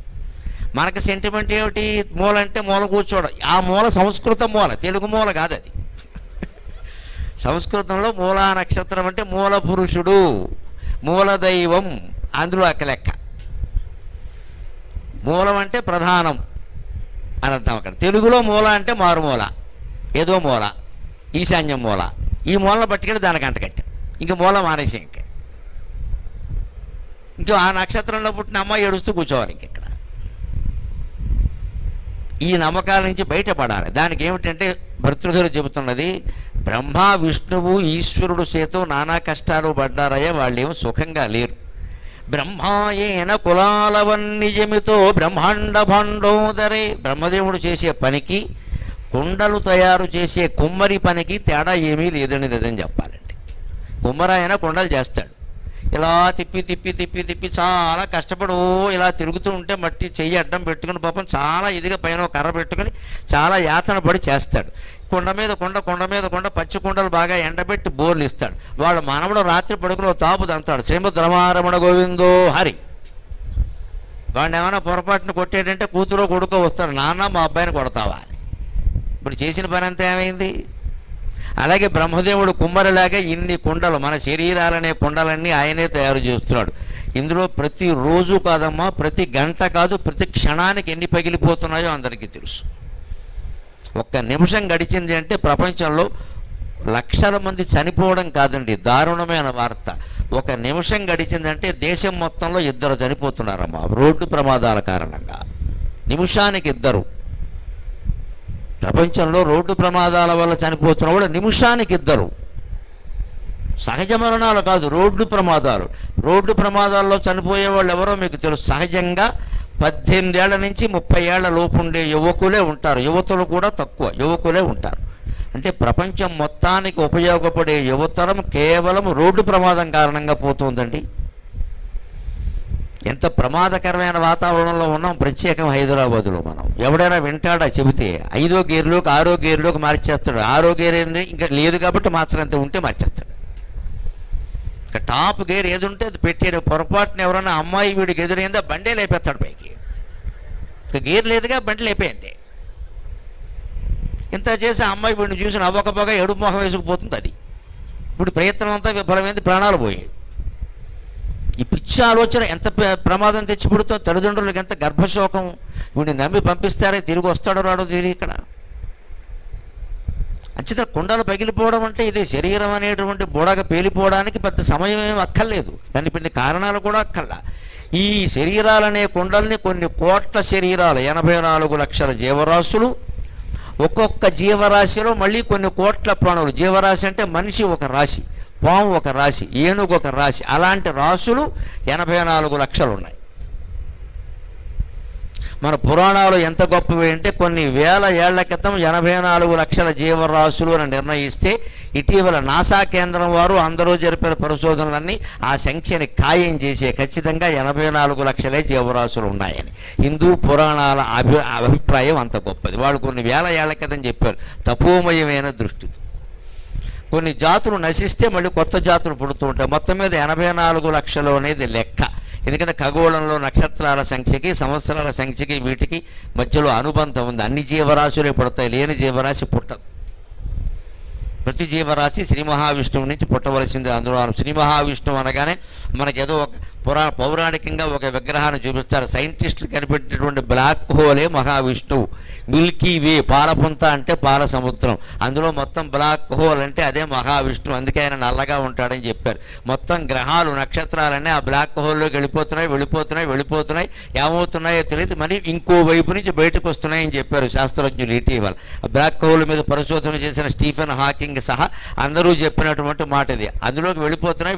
మనకి సెంటిమెంట్ ఏమిటి? మూల అంటే మూల కూర్చోవడం. ఆ మూల సంస్కృత మూల, తెలుగు మూల కాదు అది. సంస్కృతంలో మూలా నక్షత్రం అంటే మూల పురుషుడు, మూల దైవం, అందులో అక్క లెక్క. మూలం అంటే ప్రధానం అని అర్థం అక్కడ. తెలుగులో మూల అంటే మారుమూల, ఏదో మూల, ఈశాన్యం మూల. ఈ మూలను పట్టుకెళ్ళి దానికి అంటకట్టి ఇంక మూల మానేసి ఇంకో ఆ నక్షత్రంలో పుట్టిన అమ్మాయి ఏడుస్తూ కూర్చోవాలి ఇంకెక్కడ. ఈ నమ్మకాల నుంచి బయటపడాలి. దానికి ఏమిటంటే భర్తృగారు చెబుతున్నది, బ్రహ్మ విష్ణువు ఈశ్వరుడు చేతో నానా కష్టాలు పడ్డారయ్యా, వాళ్ళు ఏమో సుఖంగా లేరు. బ్రహ్మాయేన కులాలవన్నిజమితో బ్రహ్మాండ భాండోదరే. బ్రహ్మదేవుడు చేసే పనికి, కుండలు తయారు చేసే కుమ్మరి పనికి తేడా ఏమీ లేదని నిజం చెప్పాలంటే. కుమ్మరాయన కుండలు చేస్తాడు, ఇలా తిప్పి తిప్పి తిప్పి తిప్పి చాలా కష్టపడి ఇలా తిరుగుతూ ఉంటే మట్టి చెయ్యి అడ్డం పెట్టుకుని పాపం చాలా ఇదిగా పైన కర్ర పెట్టుకుని చాలా యాతన పడి చేస్తాడు. కొండ మీద కొండ, కొండ మీద కొండ, పచ్చి కుండలు బాగా ఎండబెట్టి బోర్లు ఇస్తాడు. వాళ్ళ మానవుడు రాత్రి పడుకుని తాపు దంతాడు, శ్రీమద్ రమారమణ గోవిందో హరి. వాడిని ఏమైనా పొరపాటును కొట్టేటంటే కూతురో కొడుకో వస్తాడు, నాన్న మా అబ్బాయిని కొడతావా అని. ఇప్పుడు చేసిన పని అంతా ఏమైంది? అలాగే బ్రహ్మదేవుడు కుమ్మరిలాగా ఇన్ని కుండలు, మన శరీరాలనే కుండలన్నీ ఆయనే తయారు చేస్తున్నాడు. ఇందులో ప్రతిరోజు కాదమ్మా, ప్రతి గంట కాదు, ప్రతి క్షణానికి ఎన్ని పగిలిపోతున్నాయో అందరికీ తెలుసు. ఒక్క నిమిషం గడిచింది అంటే ప్రపంచంలో లక్షల మంది చనిపోవడం కాదండి, దారుణమైన వార్త. ఒక నిమిషం గడిచిందంటే దేశం మొత్తంలో 2 చనిపోతున్నారమ్మా రోడ్డు ప్రమాదాల కారణంగా. నిమిషానికి 2. ప్రపంచంలో రోడ్డు ప్రమాదాల వల్ల చనిపోతున్న కూడా నిమిషానికి 2. సహజ మరణాలు కాదు, రోడ్డు ప్రమాదాలు. రోడ్డు ప్రమాదాల్లో చనిపోయే వాళ్ళు ఎవరో మీకు తెలుసు. సహజంగా 18 ఏళ్ల నుంచి 30 ఏళ్ల లోపు ఉండే యువకులే ఉంటారు. యువతులు కూడా తక్కువ, యువకులే ఉంటారు. అంటే ప్రపంచం మొత్తానికి ఉపయోగపడే యువతరం కేవలం రోడ్డు ప్రమాదం కారణంగా పోతుందండి. ఎంత ప్రమాదకరమైన వాతావరణంలో ఉన్నాం, ప్రత్యేకం హైదరాబాదులో. మనం ఎవడైనా వింటాడా చెబితే 5వ గేర్లోకి 6వ గేర్లోకి మార్చేస్తాడు. 6వ గేర్ ఏంది ఇంకా లేదు కాబట్టి మార్చడంత ఉంటే మార్చేస్తాడు. ఇక టాప్ గేర్ ఏది ఉంటే అది పెట్టాడు. పొరపాటున ఎవరైనా అమ్మాయి వీడికి ఎదురైందా బండే లేపేస్తాడు పైకి. ఇక గేర్ లేదుగా బండి లేపేయంతే. ఇంత చేసి ఆ అమ్మాయి వీడిని చూసి నవ్వకపోగా ఎడుపు మొహం వేసుకుపోతుంది. అది ఇప్పుడు ప్రయత్నం అంతా విఫలమైంది, ప్రాణాలు పోయాయి. ఈ పిచ్చి ఆలోచన ఎంత ప్రమాదం తెచ్చిపెడుతుందో, తల్లిదండ్రులకు ఎంత గర్భశోకం. వీడిని నమ్మి పంపిస్తారే, తిరిగి వస్తాడో రాడో తిరిగి ఇక్కడ. అంచేత కుండలు పగిలిపోవడం అంటే ఇది శరీరం అనేటువంటి బుడగ పేలిపోవడానికి పెద్ద సమయం ఏమి అక్కర్లేదు, దాని కొన్ని కారణాలు కూడా అక్కర్లా. ఈ శరీరాలనే కుండల్ని కొన్ని కోట్ల శరీరాలు, 84 లక్షల జీవరాశులు, ఒక్కొక్క జీవరాశిలో మళ్ళీ కొన్ని కోట్ల ప్రాణులు. జీవరాశి అంటే మనిషి ఒక రాశి, పాము ఒక రాశి, ఏనుగు ఒక రాశి, అలాంటి రాశులు 84 లక్షలు ఉన్నాయి. మన పురాణాలు ఎంత గొప్పవి అంటే కొన్ని వేల ఏళ్ల క్రితం 84 లక్షల జీవరాశులు అని నిర్ణయిస్తే, ఇటీవల నాసా కేంద్రం వారు అందరూ జరిపిన పరిశోధనలన్నీ ఆ సంఖ్యని ఖాయం చేసే ఖచ్చితంగా 84 లక్షలే జీవరాశులు ఉన్నాయని. హిందూ పురాణాల అభిప్రాయం అంత గొప్పది. వాళ్ళు కొన్ని వేల ఏళ్ల క్రితం చెప్పారు, తపోమయమైన దృష్టితో. కొన్ని జాతులు నశిస్తే మళ్ళీ కొత్త జాతులు పుడుతూ ఉంటాయి. మొత్తం మీద 84 లక్షలు అనేది లెక్క. ఎందుకంటే ఖగోళంలో నక్షత్రాల సంఖ్యకి, సంవత్సరాల సంఖ్యకి, వీటికి మధ్యలో అనుబంధం ఉంది. అన్ని జీవరాశులే పుడతాయి, లేని జీవరాశి పుట్టదు. ప్రతి జీవరాశి శ్రీ మహావిష్ణువు నుంచి పుట్టవలసింది. అందులో శ్రీ మహావిష్ణువు అనగానే మనకేదో ఒక పౌరాణికంగా ఒక విగ్రహాన్ని చూపిస్తారు. సైంటిస్టులు కనిపెట్టినటువంటి బ్లాక్ హోలే మహావిష్ణువు. మిల్కీ వే, పాలపుంత అంటే పాల సముద్రం, అందులో మొత్తం బ్లాక్ హోల్ అంటే అదే మహావిష్ణువు. అందుకే ఆయన నల్లగా ఉంటాడని చెప్పారు. మొత్తం గ్రహాలు, నక్షత్రాలన్నీ ఆ బ్లాక్ హోల్లోకి వెళ్ళిపోతున్నాయి. ఏమవుతున్నాయో తెలియదు, మరి ఇంకో వైపు నుంచి బయటకు వస్తున్నాయని చెప్పారు శాస్త్రజ్ఞులు ఇటీవల. బ్లాక్ హోల్ మీద పరిశోధన చేసిన స్టీఫెన్ హాకింగ్ సహా అందరూ చెప్పినటువంటి మాట ఇది. అందులోకి వెళ్ళిపోతున్నాయి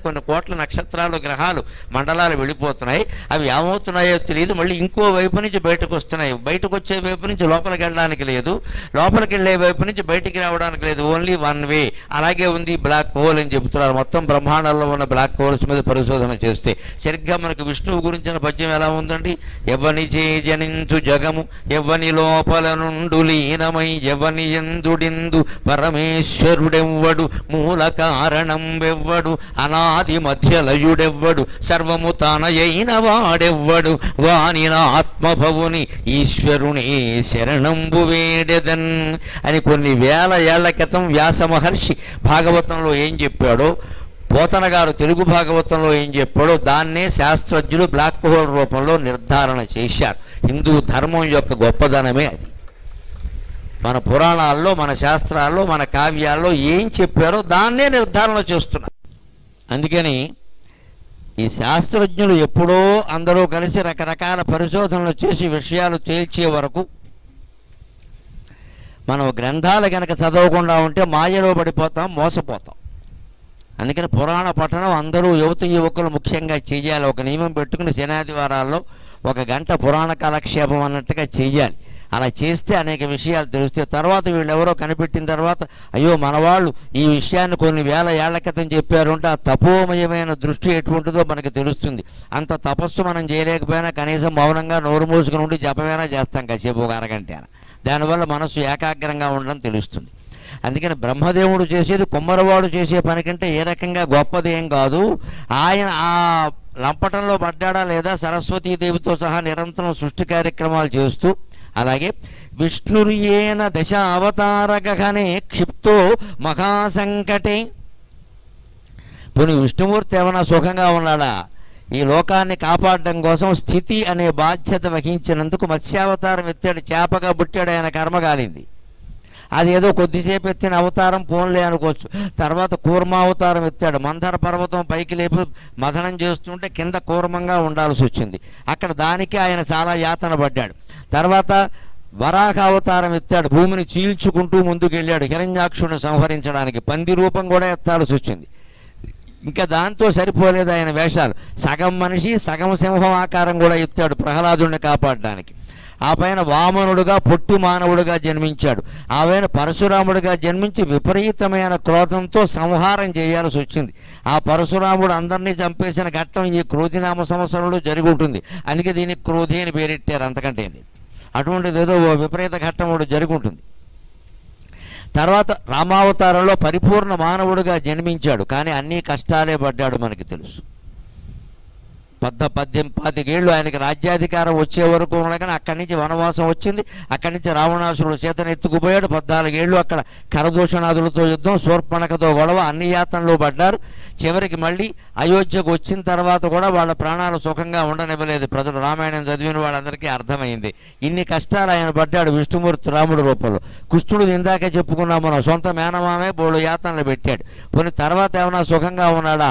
కొన్ని కోట్ల నక్షత్రాలు, గ్రహాలు, మండలాలు వెళ్ళిపోతున్నాయి. అవి ఏమవుతున్నాయో తెలియదు, మళ్ళీ ఇంకో వైపు నుంచి బయటకు వస్తున్నాయి. బయటకు వచ్చే వైపు నుంచి లోపలికి వెళ్ళడానికి లేదు, లోపలికి వెళ్ళే వైపు నుంచి బయటికి రావడానికి లేదు, ఓన్లీ వన్ వే. అలాగే ఉంది బ్లాక్ హోల్ అని చెబుతున్నారు. మొత్తం బ్రహ్మాండంలో ఉన్న బ్లాక్ హోల్స్ మీద పరిశోధన చేస్తే సరిగ్గా మనకు విష్ణువు గురించిన పద్యం ఎలా ఉందండి? ఎవని చే జనించు జగము, ఎవని లోపల నుండు లీనమై, ఎవని ఎందుడిందు పరమేశ్వరుడెవ్వడు, మూల కారణం వెవ్వడు, అనాది మధ్యలయుడెవ్వడు, సర్వము తానయైన వాడెవ్వడు, వానిన ఆత్మభవుని ఈశ్వరుని శరణంబు వేడెదన్ అని కొన్ని వేల ఏళ్ల క్రితం వ్యాస మహర్షి భాగవతంలో ఏం చెప్పాడో, పోతన గారు తెలుగు భాగవతంలో ఏం చెప్పాడో దాన్నే శాస్త్రజ్ఞులు బ్లాక్ హోల్ రూపంలో నిర్ధారణ చేశారు. హిందూ ధర్మం యొక్క గొప్పదనమే అది. మన పురాణాల్లో, మన శాస్త్రాల్లో, మన కావ్యాల్లో ఏం చెప్పారో దాన్నే నిర్ధారణ చేస్తున్నారు. అందుకని ఈ శాస్త్రజ్ఞులు ఎప్పుడో అందరూ కలిసి రకరకాల పరిశోధనలు చేసి విషయాలు తేల్చే వరకు మనం గ్రంథాలు కనుక చదవకుండా ఉంటే మాయలో పడిపోతాం, మోసపోతాం. అందుకని పురాణ పఠనం అందరూ యువకులు ముఖ్యంగా చెయ్యాలి. ఒక నియమం పెట్టుకుని శనాదివారాల్లో 1 గంట పురాణ కాలక్షేపం అన్నట్టుగా చెయ్యాలి. అలా చేస్తే అనేక విషయాలు తెలుస్తాయి. తర్వాత వీళ్ళెవరో కనిపెట్టిన తర్వాత అయ్యో మనవాళ్ళు ఈ విషయాన్ని కొన్ని వేల ఏళ్ల క్రితం చెప్పారు అంటే ఆ తపోమయమైన దృష్టి ఎటువంటిదో మనకు తెలుస్తుంది. అంత తపస్సు మనం చేయలేకపోయినా కనీసం మౌనంగా నోరు మూసుకుని ఉండి జపమైనా చేస్తాం కాసేపు, 1 అరగంట. దానివల్ల మనస్సు ఏకాగ్రంగా ఉండడం తెలుస్తుంది. అందుకని బ్రహ్మదేవుడు చేసేది కుమ్మరవాడు చేసే పని కంటే ఏ రకంగా గొప్పదేం కాదు. ఆయన ఆ లంపటంలో పడ్డాడా లేదా సరస్వతీదేవితో సహా నిరంతరం సృష్టి కార్యక్రమాలు చేస్తూ, అలాగే విష్ణుర్యేన దశ అవతారగహనే క్షిప్తో మహాసంకటే. పోనీ విష్ణుమూర్తి ఏమైనా సుఖంగా ఉన్నాడా? ఈ లోకాన్ని కాపాడడం కోసం స్థితి అనే బాధ్యత వహించినందుకు మత్స్యావతారం ఎత్తాడు, చేపగా పుట్టాడు, ఆయన కర్మ కాలింది. అది ఏదో కొద్దిసేపు ఎత్తిన అవతారం పోన్లే అనుకోవచ్చు. తర్వాత కూర్మావతారం ఎత్తాడు, మందర పర్వతం పైకి లేపి మథనం చేస్తుంటే కింద కూర్మంగా ఉండాల్సి వచ్చింది. అక్కడ దానికి ఆయన చాలా యాతన పడ్డాడు. తర్వాత వరాహ అవతారం ఎత్తాడు, భూమిని చీల్చుకుంటూ ముందుకెళ్ళాడు హిరణ్యాక్షుడిని సంహరించడానికి. పంది రూపం కూడా ఎత్తాల్సి వచ్చింది. ఇంకా దాంతో సరిపోలేదు ఆయన వేషాలు. సగం మనిషి సగం సింహం ఆకారం కూడా ఎత్తాడు ప్రహ్లాదుడిని కాపాడడానికి. ఆ పైన వామనుడుగా పొట్టి మానవుడిగా జన్మించాడు. ఆ పైన పరశురాముడిగా జన్మించి విపరీతమైన క్రోధంతో సంహారం చేయాల్సి వచ్చింది. ఆ పరశురాముడు అందరినీ చంపేసిన ఘట్టం ఈ క్రోధినామ సంవత్సరంలో జరిగి ఉంటుంది. అందుకే దీనికి క్రోధి అని పేరెట్టారు, అంతకంటే అటువంటిది ఏదో విపరీత ఘట్టం కూడా జరిగి ఉంటుంది. తర్వాత రామావతారంలో పరిపూర్ణ మానవుడిగా జన్మించాడు, కానీ అన్ని కష్టాలే పడ్డాడు మనకి తెలుసు. పాతికేళ్ళు ఆయనకి రాజ్యాధికారం వచ్చే వరకు ఉండగానే అక్కడి నుంచి వనవాసం వచ్చింది. అక్కడి నుంచి రావణాసురుడు సీతను ఎత్తుకుపోయాడు. 14 ఏళ్ళు అక్కడ కరదూషణాదులతో యుద్ధం, శూర్పణఖతో గొడవ, అన్ని యాతనలు పడ్డారు. చివరికి మళ్ళీ అయోధ్యకు వచ్చిన తర్వాత కూడా వాళ్ళ ప్రాణాలు సుఖంగా ఉండనివ్వలేదు ప్రజలు. రామాయణం చదివిన వాళ్ళందరికీ అర్థమైంది. ఇన్ని కష్టాలు ఆయన పడ్డాడు విష్ణుమూర్తి రాముడి రూపంలో. కృష్ణుడు ఇందాకే చెప్పుకున్నాం మనం, సొంత మేనమామే బోళ్ళు యాతనలు పెట్టాడు. పోనీ తర్వాత ఏమైనా సుఖంగా ఉన్నాడా?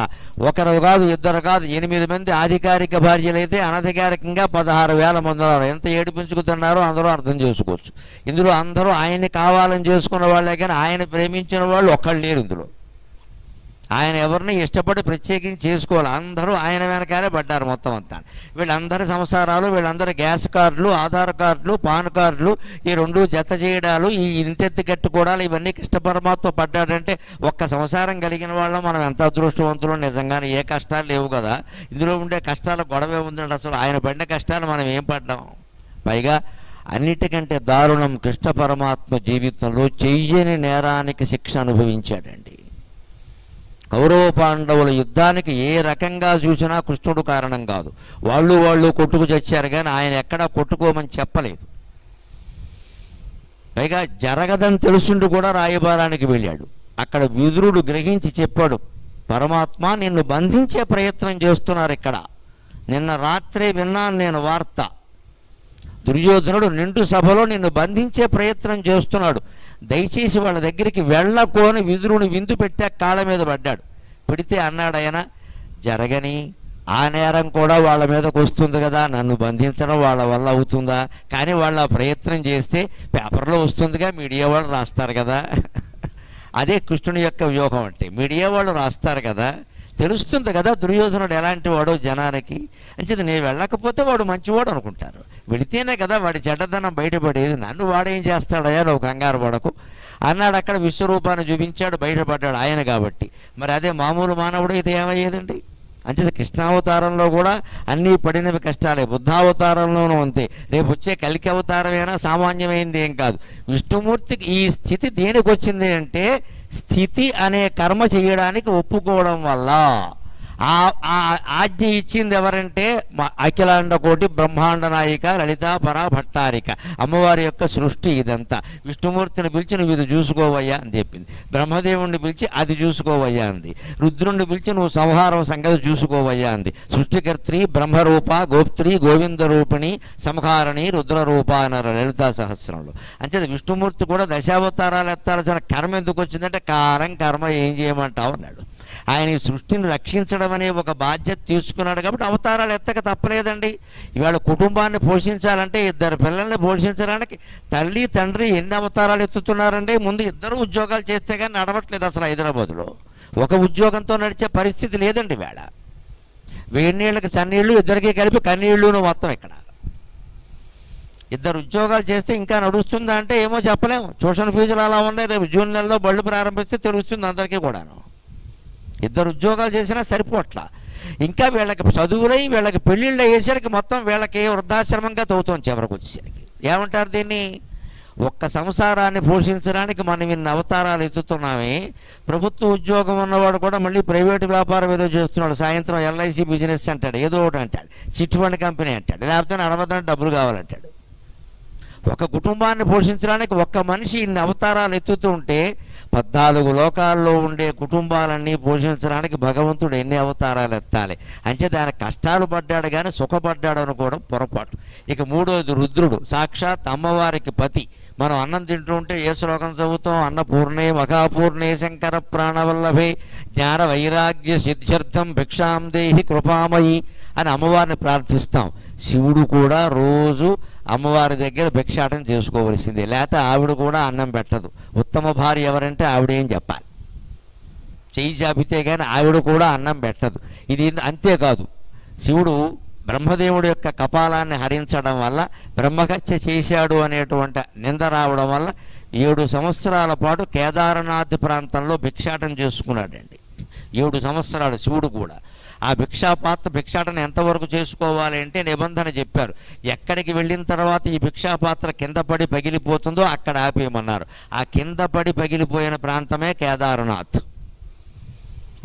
ఒకరు కాదు, ఇద్దరు కాదు, 8 మంది అధికారిక భార్యలైతే అనధికారికంగా 16,000 మంది ఉన్నారు. ఎంత ఏడిపించుకుతున్నారో అందరూ అర్థం చేసుకోవచ్చు. ఇందులో అందరూ ఆయన్ని కావాలని చేసుకున్న వాళ్ళే, కానీ ఆయన ప్రేమించిన వాళ్ళు ఒక్కళ్ళు లేరు ఇందులో. ఆయన ఎవరిని ఇష్టపడి ప్రత్యేకించి చేసుకోవాలి, అందరూ ఆయన వెనకాలే పడ్డారు మొత్తం అంతా. వీళ్ళందరి సంసారాలు, వీళ్ళందరి గ్యాస్ కార్డులు, ఆధార్ కార్డులు, పాన్ కార్డులు, ఈ 2 జత చేయడాలు, ఈ ఇంటెత్తి కట్టుకోవడాలు, ఇవన్నీ కృష్ణ పరమాత్మ పడ్డాడంటే ఒక్క సంసారం కలిగిన వాళ్ళం మనం ఎంత అదృష్టవంతులు. నిజంగానే ఏ కష్టాలు లేవు కదా. ఇందులో ఉండే కష్టాల గొడవే ఉందండి. అసలు ఆయన పడిన కష్టాలు మనం ఏం పడ్డాం? పైగా అన్నిటికంటే దారుణం, కృష్ణ పరమాత్మ జీవితంలో చెయ్యని నేరానికి శిక్ష అనుభవించాడండి. కౌరవ పాండవుల యుద్ధానికి ఏ రకంగా చూసినా కృష్ణుడు కారణం కాదు. వాళ్ళు కొట్టుకు చచ్చారు, కానీ ఆయన ఎక్కడా కొట్టుకోమని చెప్పలేదు. పైగా జరగదని తెలుసుండి కూడా రాయబారానికి వెళ్ళాడు. అక్కడ విదురుడు గ్రహించి చెప్పాడు, పరమాత్మ నిన్ను బంధించే ప్రయత్నం చేస్తున్నారు ఇక్కడ. నిన్న రాత్రే విన్నాను నేను వార్త. దుర్యోధనుడు నిండు సభలో నిన్ను బంధించే ప్రయత్నం చేస్తున్నాడు. దయచేసి వాళ్ళ దగ్గరికి వెళ్ళకోని విదురుని విందు పెట్టా కాళ్ళ మీద పడ్డాడు. పెడితే అన్నాడు ఆయన, జరగని ఆ నేరం కూడా వాళ్ళ మీదకు వస్తుంది కదా, నన్ను బంధించడం వాళ్ళ వల్ల అవుతుందా? కానీ వాళ్ళ ప్రయత్నం చేస్తే పేపర్లో వస్తుందిగా, మీడియా వాళ్ళు రాస్తారు కదా. అదే కృష్ణుని యొక్క వ్యూహం అంటే, మీడియా వాళ్ళు రాస్తారు కదా, తెలుస్తుంది కదా దుర్యోధనుడు ఎలాంటి వాడో జనానికి. అంచేది నేను వెళ్ళకపోతే వాడు మంచివాడు అనుకుంటారు, వెళితేనే కదా వాడి చెడ్డదనం బయటపడేది. నన్ను వాడేం చేస్తాడయ్యా, నువ్వు కంగారు పడకు అన్నాడు. అక్కడ విశ్వరూపాన్ని చూపించాడు, బయటపడ్డాడు ఆయన కాబట్టి. మరి అదే మామూలు మానవుడు అయితే ఏమయ్యేదండి? అంచేది కృష్ణావతారంలో కూడా అన్నీ పడినవి కష్టాలే, బుద్ధావతారంలోనూ అంతే. రేపు వచ్చే కలికి అవతారమైనా సామాన్యమైంది ఏం కాదు. విష్ణుమూర్తికి ఈ స్థితి దేనికి వచ్చింది అంటే, స్థితి అనే కర్మ చేయడానికి ఒప్పుకోవడం వల్ల. ఆ ఆజ్ఞ ఇచ్చింది ఎవరంటే అఖిలాండ కోటి బ్రహ్మాండ నాయిక లలితా పరా భట్టారిక, అమ్మవారి యొక్క సృష్టి ఇదంతా. విష్ణుమూర్తిని పిలిచి నువ్వు ఇది చూసుకోవయ్యా అని చెప్పింది. బ్రహ్మదేవుణ్ణి పిలిచి అది చూసుకోవయ్యా అంది. రుద్రుణ్ణి పిలిచి నువ్వు సంహారం సంగతి చూసుకోవయ్యా అంది. సృష్టికర్త్రి బ్రహ్మరూప, గోప్త్రి గోవింద రూపిణి, సంహారణి రుద్రరూప అన్నారు లలితా సహస్రంలో. అంతే విష్ణుమూర్తి కూడా దశావతారాలు ఎత్తాల్సిన కర్మ ఎందుకు వచ్చిందంటే, కర్మ ఏం చేయమంటావు అన్నాడు. ఆయన ఈ సృష్టిని రక్షించడం అనే ఒక బాధ్యత తీసుకున్నాడు కాబట్టి అవతారాలు ఎత్తక తప్పలేదండి. ఇవాళ కుటుంబాన్ని పోషించాలంటే, 2 పిల్లల్ని పోషించడానికి తల్లి తండ్రి ఎన్ని అవతారాలు ఎత్తుతున్నారండి. ముందు 2 ఉద్యోగాలు చేస్తే కానీ నడవట్లేదు అసలు హైదరాబాదులో. ఒక ఉద్యోగంతో నడిచే పరిస్థితి లేదండి. వేళ వేడినీళ్ళకి చన్నీళ్ళు, 2కి కలిపి కన్నీళ్ళును మొత్తం. ఇక్కడ 2 ఉద్యోగాలు చేస్తే ఇంకా నడుస్తుందా అంటే ఏమో చెప్పలేము. ట్యూషన్ ఫీజులు అలా ఉన్నాయి. రేపు జూన్ నెలలో బళ్ళు ప్రారంభిస్తే తెలుస్తుంది అందరికీ కూడాను. 2 ఉద్యోగాలు చేసినా సరిపోట్లా. ఇంకా వీళ్ళకి చదువులై వీళ్ళకి పెళ్ళిళ్ళు అయ్యేసరికి మొత్తం వీళ్ళకి వృద్ధాశ్రమంగా తవ్వుతోంది చివరికి వచ్చేసరికి. ఏమంటారు దీన్ని? ఒక్క సంసారాన్ని పోషించడానికి మనం ఇన్ని అవతారాలు ఎత్తుతున్నామే. ప్రభుత్వ ఉద్యోగం ఉన్నవాడు కూడా మళ్ళీ ప్రైవేటు వ్యాపారం ఏదో చేస్తున్నాడు. సాయంత్రం LIC బిజినెస్ అంటాడు, ఏదో ఒకటి అంటాడు, చిట్ ఫండ్ కంపెనీ అంటాడు, లేకపోతే నడవదని డబ్బులు కావాలంటాడు. ఒక కుటుంబాన్ని పోషించడానికి ఒక్క మనిషి ఇన్ని అవతారాలు ఎత్తుతూ ఉంటే 14 లోకాల్లో ఉండే కుటుంబాలన్నీ పోషించడానికి భగవంతుడు ఎన్ని అవతారాలు ఎత్తాలి? అంటే దానికి కష్టాలు పడ్డాడు కానీ సుఖపడ్డాడు అనుకోవడం పొరపాటు. ఇక 3వది రుద్రుడు, సాక్షాత్ అమ్మవారికి పతి. మనం అన్నం తింటూ ఉంటే ఏ శ్లోకం చదువుతాం? అన్నపూర్ణే మఖాపూర్ణే శంకర ప్రాణవల్లభే జ్ఞాన వైరాగ్య సిద్ధ్యర్థం భిక్షాం దేహి కృపామయి అని అమ్మవారిని ప్రార్థిస్తాం. శివుడు కూడా రోజు అమ్మవారి దగ్గర భిక్షాటం చేసుకోవలసిందే, లేకపోతే ఆవిడ కూడా అన్నం పెట్టదు. ఉత్తమ భార్య ఎవరంటే ఆవిడేం చెప్పాలి, చెయ్యి చాపితే కానీ ఆవిడ కూడా అన్నం పెట్టదు. ఇది అంతేకాదు, శివుడు బ్రహ్మదేవుడి యొక్క కపాలాన్ని హరించడం వల్ల బ్రహ్మహత్య చేశాడు అనేటువంటి నింద రావడం వల్ల 7 సంవత్సరాల పాటు కేదారనాథ్ ప్రాంతంలో భిక్షాటం చేసుకున్నాడండి. 7 సంవత్సరాలు శివుడు కూడా. ఆ భిక్షాటన ఎంతవరకు చేసుకోవాలి అంటే నిబంధన చెప్పారు. ఎక్కడికి వెళ్ళిన తర్వాత ఈ భిక్షాపాత్ర కింద పడి పగిలిపోతుందో అక్కడ ఆపేయమన్నారు. ఆ కింద పడి పగిలిపోయిన ప్రాంతమే కేదారనాథ్.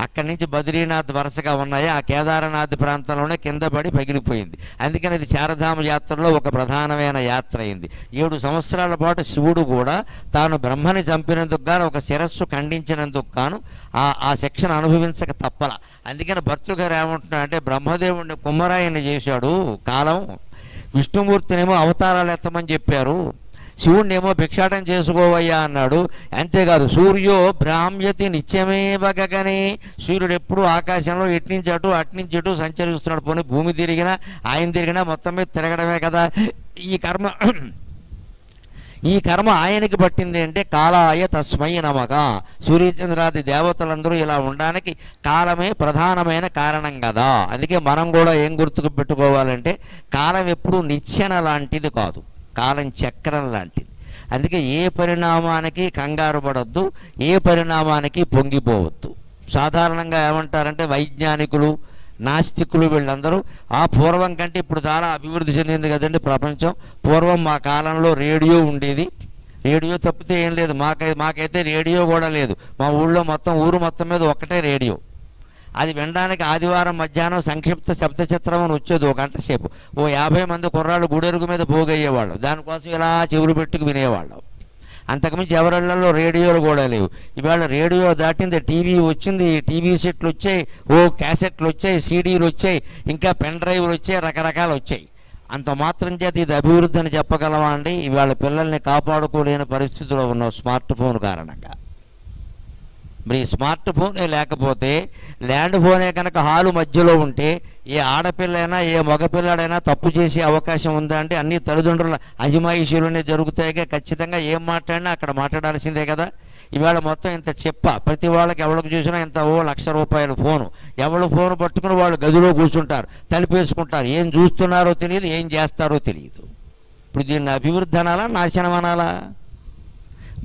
అక్కడి నుంచి బద్రీనాథ్ వరుసగా ఉన్నాయి. ఆ కేదారనాథ్ ప్రాంతంలోనే కింద పడి పగిలిపోయింది. అందుకని ఇది చారధామ యాత్రలో ఒక ప్రధానమైన యాత్ర అయింది. 7 సంవత్సరాల పాటు శివుడు కూడా తాను బ్రహ్మని చంపినందుకు గాను, ఒక శిరస్సు ఖండించినందుకు గాను ఆ శిక్షను అనుభవించక తప్పల. అందుకని భర్తృగారు ఏమంటున్నా అంటే, బ్రహ్మదేవుడిని కుమ్మరాయన్ని చేశాడు కాలం, విష్ణుమూర్తినేమో అవతారాలు ఎత్తమని చెప్పారు, శివుణ్ణేమో భిక్షాటం చేసుకోవయ్యా అన్నాడు. అంతేకాదు సూర్యో భ్రామ్యతి నిత్యమేవ గగనే, సూర్యుడు ఎప్పుడు ఆకాశంలో ఎట్నుంచి అటు అట్నుంచి ఇటు సంచరిస్తున్నాడు. పోనీ భూమి తిరిగినా ఆయన తిరిగినా మొత్తం మీద తిరగడమే కదా. ఈ కర్మ ఆయనకి పట్టింది అంటే కాలాయ తస్మై నమః. సూర్యచంద్రాది దేవతలందరూ ఇలా ఉండడానికి కాలమే ప్రధానమైన కారణం కదా. అందుకే మనం కూడా ఏం గుర్తుకు పెట్టుకోవాలంటే, కాలం ఎప్పుడూ నిచ్చెన లాంటిది కాదు, కాలం చక్రం లాంటిది. అందుకే ఏ పరిణామానికి కంగారు పడొద్దు, ఏ పరిణామానికి పొంగిపోవద్దు. సాధారణంగా ఏమంటారంటే వైజ్ఞానికులు, నాస్తికులు వీళ్ళందరూ ఆ పూర్వం కంటే ఇప్పుడు చాలా అభివృద్ధి చెందింది కదండి ప్రపంచం. పూర్వం మా కాలంలో రేడియో ఉండేది, రేడియో తప్పితే ఏం లేదు. మాకైతే రేడియో కూడా లేదు. మా ఊళ్ళో మొత్తం ఊరు మొత్తం మీద ఒక్కటే రేడియో. అది వినడానికి ఆదివారం మధ్యాహ్నం సంక్షిప్త శబ్ద చిత్రం అని వచ్చేది, 1 గంట సేపు. 50 మంది కుర్రాళ్ళు గుడెరుగు మీద పోగయ్యేవాళ్ళు, దానికోసం ఇలా చెవులు పెట్టుకు వినేవాళ్ళం. అంతకుమించి ఎవరిళ్లలో రేడియోలు కూడా లేవు. ఇవాళ రేడియో దాటింది, టీవీ వచ్చింది, టీవీ సెట్లు వచ్చాయి, క్యాసెట్లు వచ్చాయి, సీడీలు వచ్చాయి, ఇంకా పెన్ డ్రైవ్లు వచ్చాయి, రకరకాలు వచ్చాయి. అంత మాత్రం చేత ఇది అభివృద్ధి అని చెప్పగలమా అండి? ఇవాళ పిల్లల్ని కాపాడుకోలేని పరిస్థితిలో ఉన్న స్మార్ట్ ఫోన్ కారణంగా. మరి స్మార్ట్ ఫోనే లేకపోతే, ల్యాండ్ ఫోనే కనుక హాలు మధ్యలో ఉంటే ఏ ఆడపిల్లైనా ఏ మగపిల్లాడైనా తప్పు చేసే అవకాశం ఉందా అంటే అన్ని తల్లిదండ్రుల అజమాయిషీలోనే జరుగుతాయిగా. ఖచ్చితంగా ఏం మాట్లాడినా అక్కడ మాట్లాడాల్సిందే కదా. ఇవాళ మొత్తం ఇంత ప్రతి వాళ్ళకి ఎవరికి చూసినా ఇంత ₹1,00,000 ఫోను. ఎవరు ఫోను పట్టుకుని వాళ్ళు గదిలో కూర్చుంటారు, తలిపేసుకుంటారు. ఏం చూస్తున్నారో తెలియదు, ఏం చేస్తారో తెలియదు. ఇప్పుడు దీన్ని అభివృద్ధి అనాలా, నాశనం అనాలా?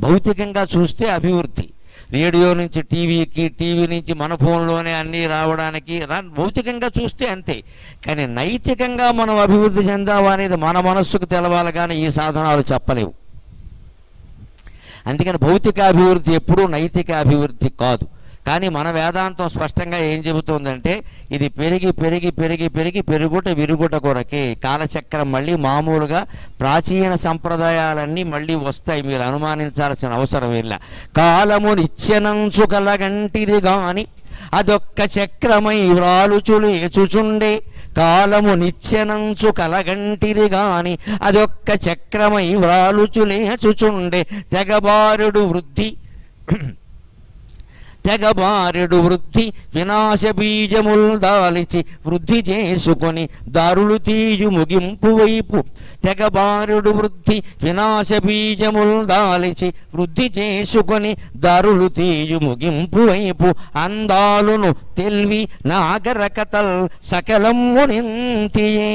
భౌతికంగా చూస్తే అభివృద్ధి. రేడియో నుంచి టీవీకి, టీవీ నుంచి మన ఫోన్లోనే అన్నీ రావడానికి భౌతికంగా చూస్తే అంతే. కానీ నైతికంగా మనం అభివృద్ధి చెందావా అనేది మన మనస్సుకు తెలవాలి, కానీ ఈ సాధనాలు చెప్పలేవు. అందుకని భౌతిక అభివృద్ధి ఎప్పుడూ నైతిక అభివృద్ధి కాదు. కానీ మన వేదాంతం స్పష్టంగా ఏం చెబుతోందంటే, ఇది పెరిగి పెరిగి పెరిగి పెరిగి పెరుగుట విరుగుట కొరకే. కాలచక్రం మళ్ళీ మామూలుగా ప్రాచీన సంప్రదాయాలన్నీ మళ్ళీ వస్తాయి, మీరు అనుమానించాల్సిన అవసరం ಇಲ್ಲ. కాలము నిత్యనంచు కలగంటిది గాని అదొక్క చక్రమై వ్రాలుచులేచుచుండే, కాలము నిత్యనంచు కలగంటిది గాని అదొక్క చక్రమై వ్రాలుచులేచుచుండే, తెగబారెడు వృద్ధి వినాశ బీజముల్ దాలిచి వృద్ధి చేసుకొని దారులు తీయు ముగింపు వైపు. తెగబారెడు వృద్ధి వినాశ బీజముల్ దాలిచి వృద్ధి చేసుకొని దారులు తీయు ముగింపు వైపు. అందాలును తెల్వి నాగర కథల్ సకలమునింతియే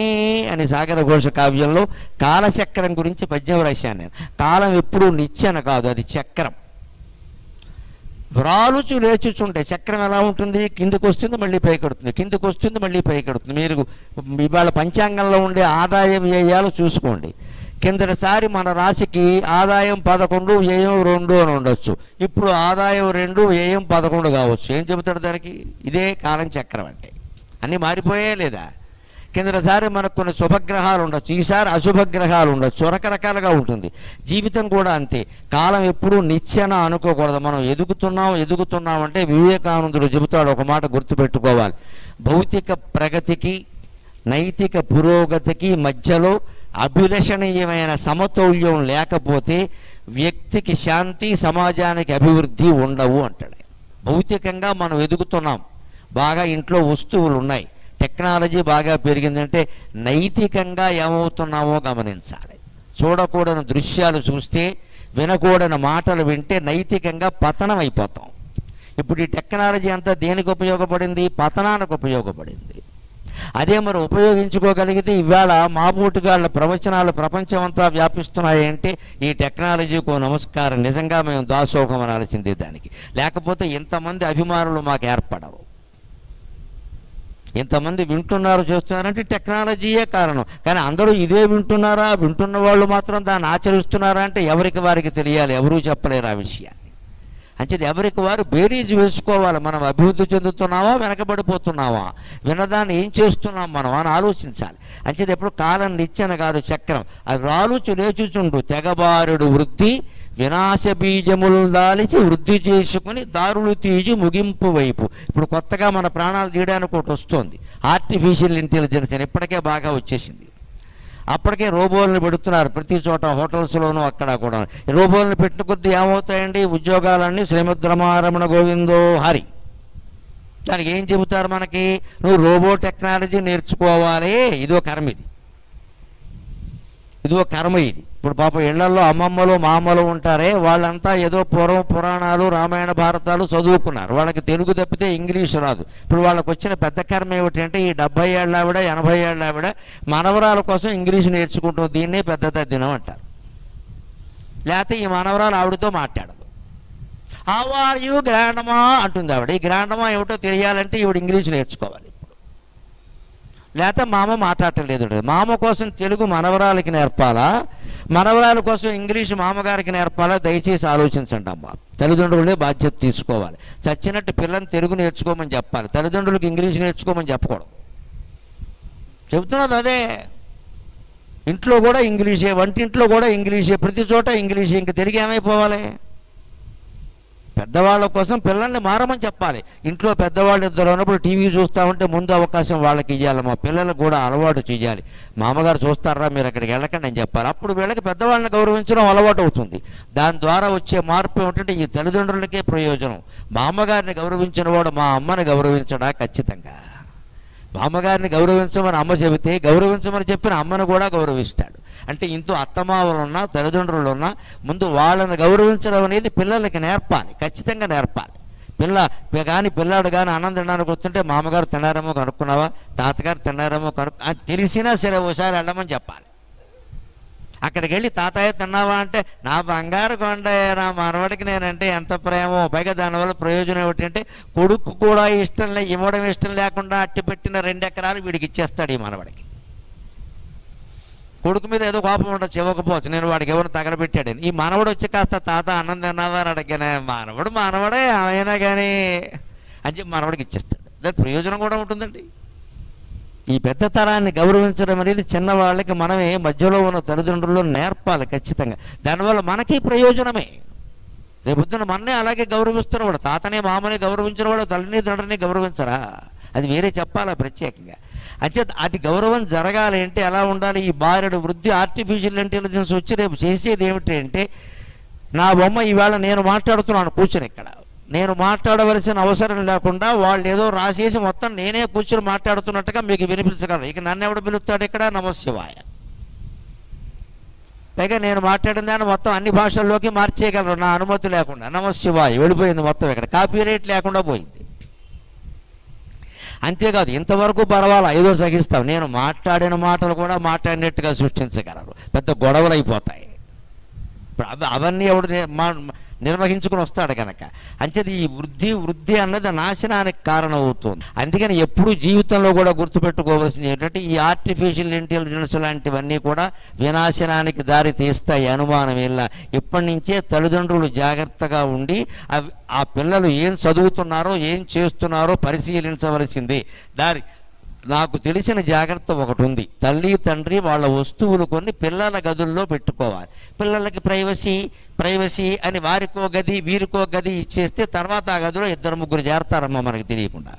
అని సాగర ఘోష కావ్యంలో కాలచక్రం గురించి పద్యం రాశాను నేను. కాలం ఎప్పుడూ నిచ్చెన కాదు, అది చక్రం. వ్రాలుచు లేచుచుంటే చక్రం ఎలా ఉంటుంది? కిందకు వస్తుంది మళ్ళీ పైకెడుతుంది, కిందకు వస్తుంది మళ్ళీ పైకెడుతుంది. మీరు ఇవాళ పంచాంగంలో ఉండే ఆదాయ వ్యయాలు చూసుకోండి. కిందటిసారి మన రాశికి ఆదాయం 11, వ్యయం 2 అని ఉండొచ్చు. ఇప్పుడు ఆదాయం 2, వ్యయం 11 కావచ్చు. ఏం చెబుతాడు దానికి? ఇదే కాలం చక్రం అంటే. అన్నీ మారిపోయే లేదా? కిందసారి మనకు కొన్ని శుభగ్రహాలు ఉండొచ్చు, ఈసారి అశుభగ్రహాలు ఉండొచ్చు, రకరకాలుగా ఉంటుంది. జీవితం కూడా అంతే. కాలం ఎప్పుడూ నిచ్చెన అనుకోకూడదు. మనం ఎదుగుతున్నాం అంటే వివేకానందుడు చెబుతాడు, ఒక మాట గుర్తుపెట్టుకోవాలి. భౌతిక ప్రగతికి నైతిక పురోగతికి మధ్యలో అభిలషణీయమైన సమతౌల్యం లేకపోతే వ్యక్తికి శాంతి, సమాజానికి అభివృద్ధి ఉండవు అంటాడు. భౌతికంగా మనం ఎదుగుతున్నాం, బాగా ఇంట్లో వస్తువులు ఉన్నాయి, టెక్నాలజీ బాగా పెరిగిందంటే నైతికంగా ఏమవుతున్నామో గమనించాలి. చూడకూడని దృశ్యాలు చూస్తే, వినకూడని మాటలు వింటే నైతికంగా పతనం అయిపోతాం. ఇప్పుడు ఈ టెక్నాలజీ అంతా దేనికి ఉపయోగపడింది? పతనానికి ఉపయోగపడింది. అదే మరి ఉపయోగించుకోగలిగితే ఇవాళ మాబూటిగాళ్ళ ప్రవచనాలు ప్రపంచం అంతా వ్యాపిస్తున్నాయంటే ఈ టెక్నాలజీకు నమస్కారం. నిజంగా మేము దాసోహం అనాల్సిందే దానికి. లేకపోతే ఇంతమంది అభిమానులు మాకు ఏర్పడరు. ఇంతమంది వింటున్నారు, చేస్తున్నారంటే టెక్నాలజీయే కారణం. కానీ అందరూ ఇదే వింటున్నారా? వింటున్న వాళ్ళు మాత్రం దాన్ని ఆచరిస్తున్నారా అంటే ఎవరికి వారికి తెలియాలి, ఎవరూ చెప్పలేరు ఆ విషయాన్ని. అంచేది ఎవరికి వారు బేరీజు వేసుకోవాలి. మనం అభివృద్ధి చెందుతున్నావా, వెనకబడిపోతున్నావా, విన్నదాన్ని ఏం చేస్తున్నాం మనం అని ఆలోచించాలి. అంచేది ఎప్పుడు కాలం నిచ్చెన కాదు చక్రం, అవి రాలుచు లేచుచుండు తెగబారుడు వృద్ధి వినాశ బీజములు దాలిచి వృద్ధి చేసుకుని దారులు తీసి ముగింపు వైపు. ఇప్పుడు కొత్తగా మన ప్రాణాలు తీయడానికి ఒకటి వస్తుంది, ఆర్టిఫిషియల్ ఇంటెలిజెన్స్ అని. ఇప్పటికే బాగా వచ్చేసింది. అప్పటికే రోబోలను పెడుతున్నారు ప్రతి చోట, హోటల్స్లోనూ అక్కడ కూడా. రోబోలను పెట్టిన కొద్దీ ఏమవుతాయండి, ఉద్యోగాలన్నీ శ్రీమద్ రమారమణ గోవిందో హరి. దానికి ఏం చెబుతారు మనకి, నువ్వు రోబో టెక్నాలజీ నేర్చుకోవాలి, ఇదో కర్మ, ఇదో కర్మ ఇది. ఇప్పుడు పాపం ఇళ్లలో అమ్మమ్మలు మామలు ఉంటారే, వాళ్ళంతా ఏదో పూర్వం పురాణాలు రామాయణ భారతాలు చదువుకున్నారు, వాళ్ళకి తెలుగు తప్పితే ఇంగ్లీషు రాదు. ఇప్పుడు వాళ్ళకి వచ్చిన పెద్ద కర్మ ఏమిటంటే, ఈ 70 ఏళ్ళ ఆవిడ 80 ఏళ్ళ ఆవిడ మనవరాల కోసం ఇంగ్లీషు నేర్చుకుంటుంది. దీన్నే పెద్ద తద్దినం అంటారు. లేకపోతే ఈ మనవరాలు ఆవిడతో మాట్లాడదు. హౌ ఆర్ యూ గ్రాండమా అంటుంది ఆవిడ. ఈ గ్రాండమా ఏమిటో తెలియాలంటే ఈవిడ ఇంగ్లీషు నేర్చుకోవాలి. లేకపోతే మామ మాట్లాడటం లేదు. మామ కోసం తెలుగు మనవరాలకి నేర్పాలా, మనవరాల కోసం ఇంగ్లీషు మామగారికి నేర్పాలా? దయచేసి ఆలోచించండి అమ్మా. తల్లిదండ్రులే బాధ్యత తీసుకోవాలి. చచ్చినట్టు పిల్లని తెలుగు నేర్చుకోమని చెప్పాలి, తల్లిదండ్రులకు ఇంగ్లీషు నేర్చుకోమని చెప్పకూడదు. చెబుతున్నది అదే. ఇంట్లో కూడా ఇంగ్లీషే, వంటింట్లో కూడా ఇంగ్లీషే, ప్రతి చోట ఇంగ్లీషే. ఇంక తెలుగు ఏమైపోవాలి? పెద్దవాళ్ళ కోసం పిల్లల్ని మారమని చెప్పాలి. ఇంట్లో పెద్దవాళ్ళు ఇద్దరు ఉన్నప్పుడు టీవీ చూస్తూ ఉంటే ముందు అవకాశం వాళ్ళకి ఇవ్వాలి. మా పిల్లలకు కూడా అలవాటు చేయాలి. మామగారు చూస్తారా, మీరు అక్కడికి వెళ్ళకండి అని చెప్పాలి. అప్పుడు వీళ్ళకి పెద్దవాళ్ళని గౌరవించడం అలవాటు అవుతుంది. దాని ద్వారా వచ్చే మార్పు ఏమిటంటే ఈ తల్లిదండ్రులకే ప్రయోజనం. మా అమ్మగారిని గౌరవించిన వాడు మా అమ్మని గౌరవించడా? ఖచ్చితంగా. మా అమ్మగారిని గౌరవించమని అమ్మ చెబితే గౌరవించమని చెప్పిన అమ్మను కూడా గౌరవిస్తాడు. అంటే ఇంట్లో అత్తమామలున్నా తల్లిదండ్రులున్నా ముందు వాళ్ళని గౌరవించడం అనేది పిల్లలకి నేర్పాలి, ఖచ్చితంగా నేర్పాలి. పిల్లాడు కానీ అన్నం తినడానికి వస్తుంటే మామగారు తిన్నారేమో కనుక్కున్నావా, తాతగారు తిన్నారేమో తెలిసినా సరే ఓసారి వెళ్ళమని చెప్పాలి. అక్కడికి వెళ్ళి తాతయ్య తిన్నావా అంటే, నా బంగారు కొండ, నా మనవడికి నేనంటే ఎంత ప్రేమో. పైగా దానివల్ల ప్రయోజనం ఏమిటంటే కొడుకు కూడా ఇవ్వడం ఇష్టం లేకుండా అట్టి పెట్టిన 2 ఎకరాలు వీడికి ఇచ్చేస్తాడు ఈ మనవడికి. కొడుకు మీద ఏదో కోపం ఉండొచ్చు, ఇవ్వకపోవచ్చు, నేను వాడికి ఎవరు తగలబెట్టాడని. ఈ మనవడు వచ్చి కాస్త తాత అన్నం తిన్నావా అని అడిగానే, మనవడే అయినా కానీ అని చెప్పి మనవడికి ఇచ్చేస్తాడు. దాని ప్రయోజనం కూడా ఉంటుందండి. ఈ పెద్ద తరాన్ని గౌరవించడం అనేది చిన్నవాళ్ళకి మనమే మధ్యలో ఉన్న తల్లిదండ్రుల్లో నేర్పాలి ఖచ్చితంగా. దానివల్ల మనకి ప్రయోజనమే. రేపొద్దున మననే అలాగే గౌరవిస్తున్నవాడు, తాతనే మామని గౌరవించినవాడు తల్లిని తండ్రిని గౌరవించరా? అది వేరే చెప్పాలా ప్రత్యేకంగా. అంటే అది గౌరవం జరగాలి అంటే ఎలా ఉండాలి? ఈ బారెడు వృద్ధి ఆర్టిఫిషియల్ ఇంటెలిజెన్స్ వచ్చి రేపు చేసేది ఏమిటి అంటే, నా బొమ్మ ఈవేళ నేను మాట్లాడుతున్నాను కూర్చొని ఇక్కడ, నేను మాట్లాడవలసిన అవసరం లేకుండా వాళ్ళు ఏదో రాసేసి మొత్తం నేనే కూర్చొని మాట్లాడుతున్నట్టుగా మీకు వినిపించగలరు. ఇక నన్ను ఎవడు పిలుస్తాడు ఇక్కడ? నమశివాయ. పైగా నేను మాట్లాడిన దాన్ని మొత్తం అన్ని భాషల్లోకి మార్చేయగలరు నా అనుమతి లేకుండా. నమశివాయ వెళ్ళిపోయింది మొత్తం, ఇక్కడ కాపీ రైట్ లేకుండా పోయింది. అంతేకాదు, ఇంతవరకు పర్వాలా ఏదో సహిస్తాం, నేను మాట్లాడిన మాటలు కూడా మాట్లాడినట్టుగా సృష్టించగలరు. పెద్ద గొడవలు అయిపోతాయి. ఇప్పుడు అవన్నీ ఎవడు నిర్వహించుకుని వస్తాడు కనుక. అంచేది ఈ వృద్ధి అన్నది నాశనానికి కారణం అవుతుంది. అందుకని ఎప్పుడు జీవితంలో కూడా గుర్తుపెట్టుకోవాల్సింది ఏంటంటే, ఈ ఆర్టిఫిషియల్ ఇంటెలిజెన్స్ లాంటివన్నీ కూడా వినాశనానికి దారి తీస్తాయి, అనుమానం ఇలా. ఇప్పటి నుంచే తల్లిదండ్రులు జాగ్రత్తగా ఉండి ఆ పిల్లలు ఏం చదువుతున్నారో ఏం చేస్తున్నారో పరిశీలించవలసింది. నాకు తెలిసిన జాగ్రత్త ఒకటి ఉంది. తల్లి తండ్రి వాళ్ళ వస్తువులు కొన్ని పిల్లల గదుల్లో పెట్టుకోవాలి. పిల్లలకి ప్రైవసీ అని వారికో గది వీరికో గది ఇచ్చేస్తే తర్వాత ఆ గదిలో 2-3 చేరతారమ్మా మనకి తెలియకుండా.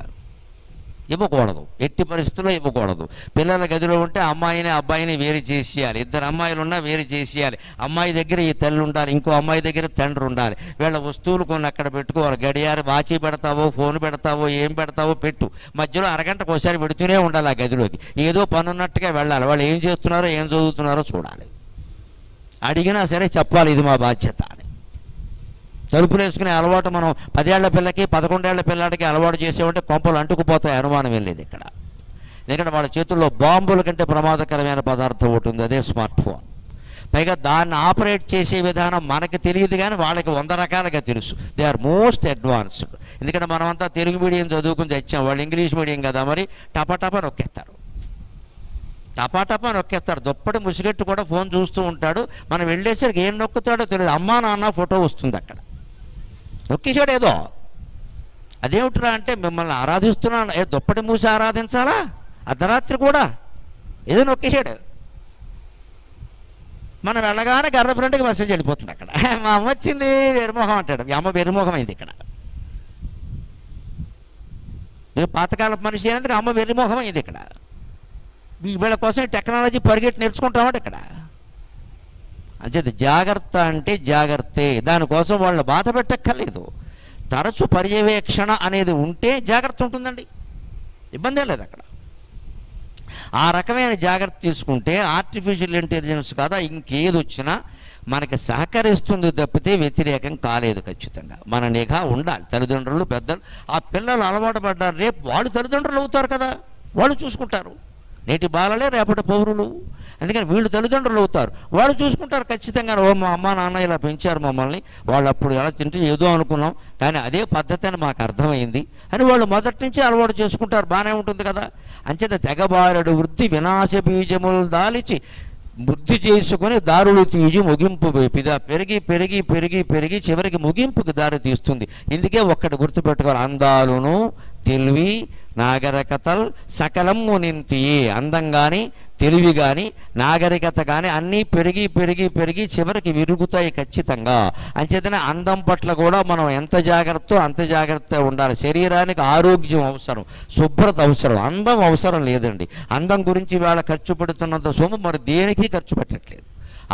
ఇవ్వకూడదు, ఎట్టి పరిస్థితుల్లో ఇవ్వకూడదు. పిల్లల గదిలో ఉంటే అమ్మాయిని అబ్బాయిని వేరు చేసేయాలి. 2 అమ్మాయిలు ఉన్నా వేరు చేసేయాలి. అమ్మాయి దగ్గర ఈ తల్లి ఉండాలి, ఇంకో అమ్మాయి దగ్గర తండ్రి ఉండాలి. వీళ్ళ వస్తువులు కొన్ని అక్కడ పెట్టుకోవాలి. గడియారం వాచి పెడతావో ఫోన్ పెడతావో ఏం పెడతావో పెట్టు, మధ్యలో అరగంటకు ఒకసారి పెడుతూనే ఉండాలి ఆ గదిలోకి. ఏదో పని ఉన్నట్టుగా వెళ్ళాలి. వాళ్ళు ఏం చేస్తున్నారో ఏం చదువుతున్నారో చూడాలి. అడిగినా సరే చెప్పాలి, ఇది మా బాధ్యత అని. తలుపులు వేసుకునే అలవాటు మనం 10 ఏళ్ల పిల్లకి 11 ఏళ్ల పిల్లాడికి అలవాటు చేసేవంటే కొంపలు అంటుకుపోతాయి, అనుమానం వెళ్ళేది ఇక్కడ. ఎందుకంటే వాళ్ళ చేతుల్లో బాంబుల కంటే ప్రమాదకరమైన పదార్థం ఉంటుంది, అదే స్మార్ట్ ఫోన్. పైగా దాన్ని ఆపరేట్ చేసే విధానం మనకి తెలియదు కానీ వాళ్ళకి 100 రకాలుగా తెలుసు. They are most advanced. ఎందుకంటే మనమంతా తెలుగు మీడియం చదువుకుని తెచ్చాం, వాళ్ళు ఇంగ్లీష్ మీడియం కదా, మరి టపా నొక్కేస్తారు. దుప్పటి ముసిగట్టు కూడా ఫోన్ చూస్తూ ఉంటాడు. మనం వెళ్ళేసరికి ఏం నొక్కుతాడో తెలియదు. అమ్మా నాన్న ఫోటో వస్తుంది అక్కడ. నొక్కేశాడు ఏదో. అదేమిట్రా అంటే మిమ్మల్ని ఆరాధిస్తున్నాను, దుప్పటి మూసి ఆరాధించాలా అర్ధరాత్రి కూడా, ఏదో నొక్కేశాడు. మనం వెళ్ళగానే గర్ల్ ఫ్రెండ్కి మెసేజ్ వెళ్ళిపోతుంది అక్కడ, మా అమ్మ వచ్చింది వెరిమోహం అంటాడు. మీ అమ్మ వెరిమోహం అయింది ఇక్కడ. పాతకాలపు మనిషి అయినందుకు అమ్మ వెరిమోహం అయింది ఇక్కడ. వీళ్ళ కోసం టెక్నాలజీ పరిగెట్టి నేర్చుకుంటామంటే ఇక్కడ. అంచేది జాగ్రత్త అంటే జాగ్రత్తే, దానికోసం వాళ్ళని బాధ పెట్టక్కర్లేదు. తరచు పర్యవేక్షణ అనేది ఉంటే జాగ్రత్త ఉంటుందండి, ఇబ్బందే లేదు అక్కడ. ఆ రకమైన జాగ్రత్త తీసుకుంటే ఆర్టిఫిషియల్ ఇంటెలిజెన్స్ కాదా ఇంకేది వచ్చినా మనకి సహకరిస్తుంది తప్పితే వ్యతిరేకం కాలేదు. ఖచ్చితంగా మన నిఘా ఉండాలి. తల్లిదండ్రులు పెద్దలు, ఆ పిల్లలు అలవాటు పడ్డారు, రేపు వాళ్ళు తల్లిదండ్రులు అవుతారు కదా, వాళ్ళు చూసుకుంటారు. నేటి బాలలే రేపటి పౌరులు. అందుకని వీళ్ళు తల్లిదండ్రులు అవుతారు, వాళ్ళు చూసుకుంటారు ఖచ్చితంగా. ఓ మా అమ్మ నాన్న ఇలా పెంచారు మమ్మల్ని, వాళ్ళు అప్పుడు ఎలా తింటే ఏదో అనుకున్నాం కానీ అదే పద్ధతి అని మాకు అర్థమైంది అని వాళ్ళు మొదటి నుంచి అలవాటు చేసుకుంటారు. బాగానే ఉంటుంది కదా. అంచేత తెగబారెడు వృద్ధి వినాశ బీజములు దాలిచి వృద్ధి చేసుకొని దారులు తీసి ముగింపు పిదా పెరిగి పెరిగి పెరిగి పెరిగి చివరికి ముగింపుకి దారి తీస్తుంది. ఇందుకే ఒక్కటి గుర్తుపెట్టుకోవాలి, అందాలును తెలివి నాగరికతల్ సకలము నింతియే. అందం కానీ తెలివి కానీ నాగరికత కానీ అన్నీ పెరిగి పెరిగి పెరిగి చివరికి విరుగుతాయి ఖచ్చితంగా. అంచేతనే అందం పట్ల కూడా మనం ఎంత జాగ్రత్త అంత జాగ్రత్తగా ఉండాలి. శరీరానికి ఆరోగ్యం అవసరం, శుభ్రత అవసరం, అందం అవసరం లేదండి. అందం గురించి వేళ ఖర్చు పెడుతున్నంత సొమ్ము మరి దేనికి ఖర్చు పెట్టట్లేదు.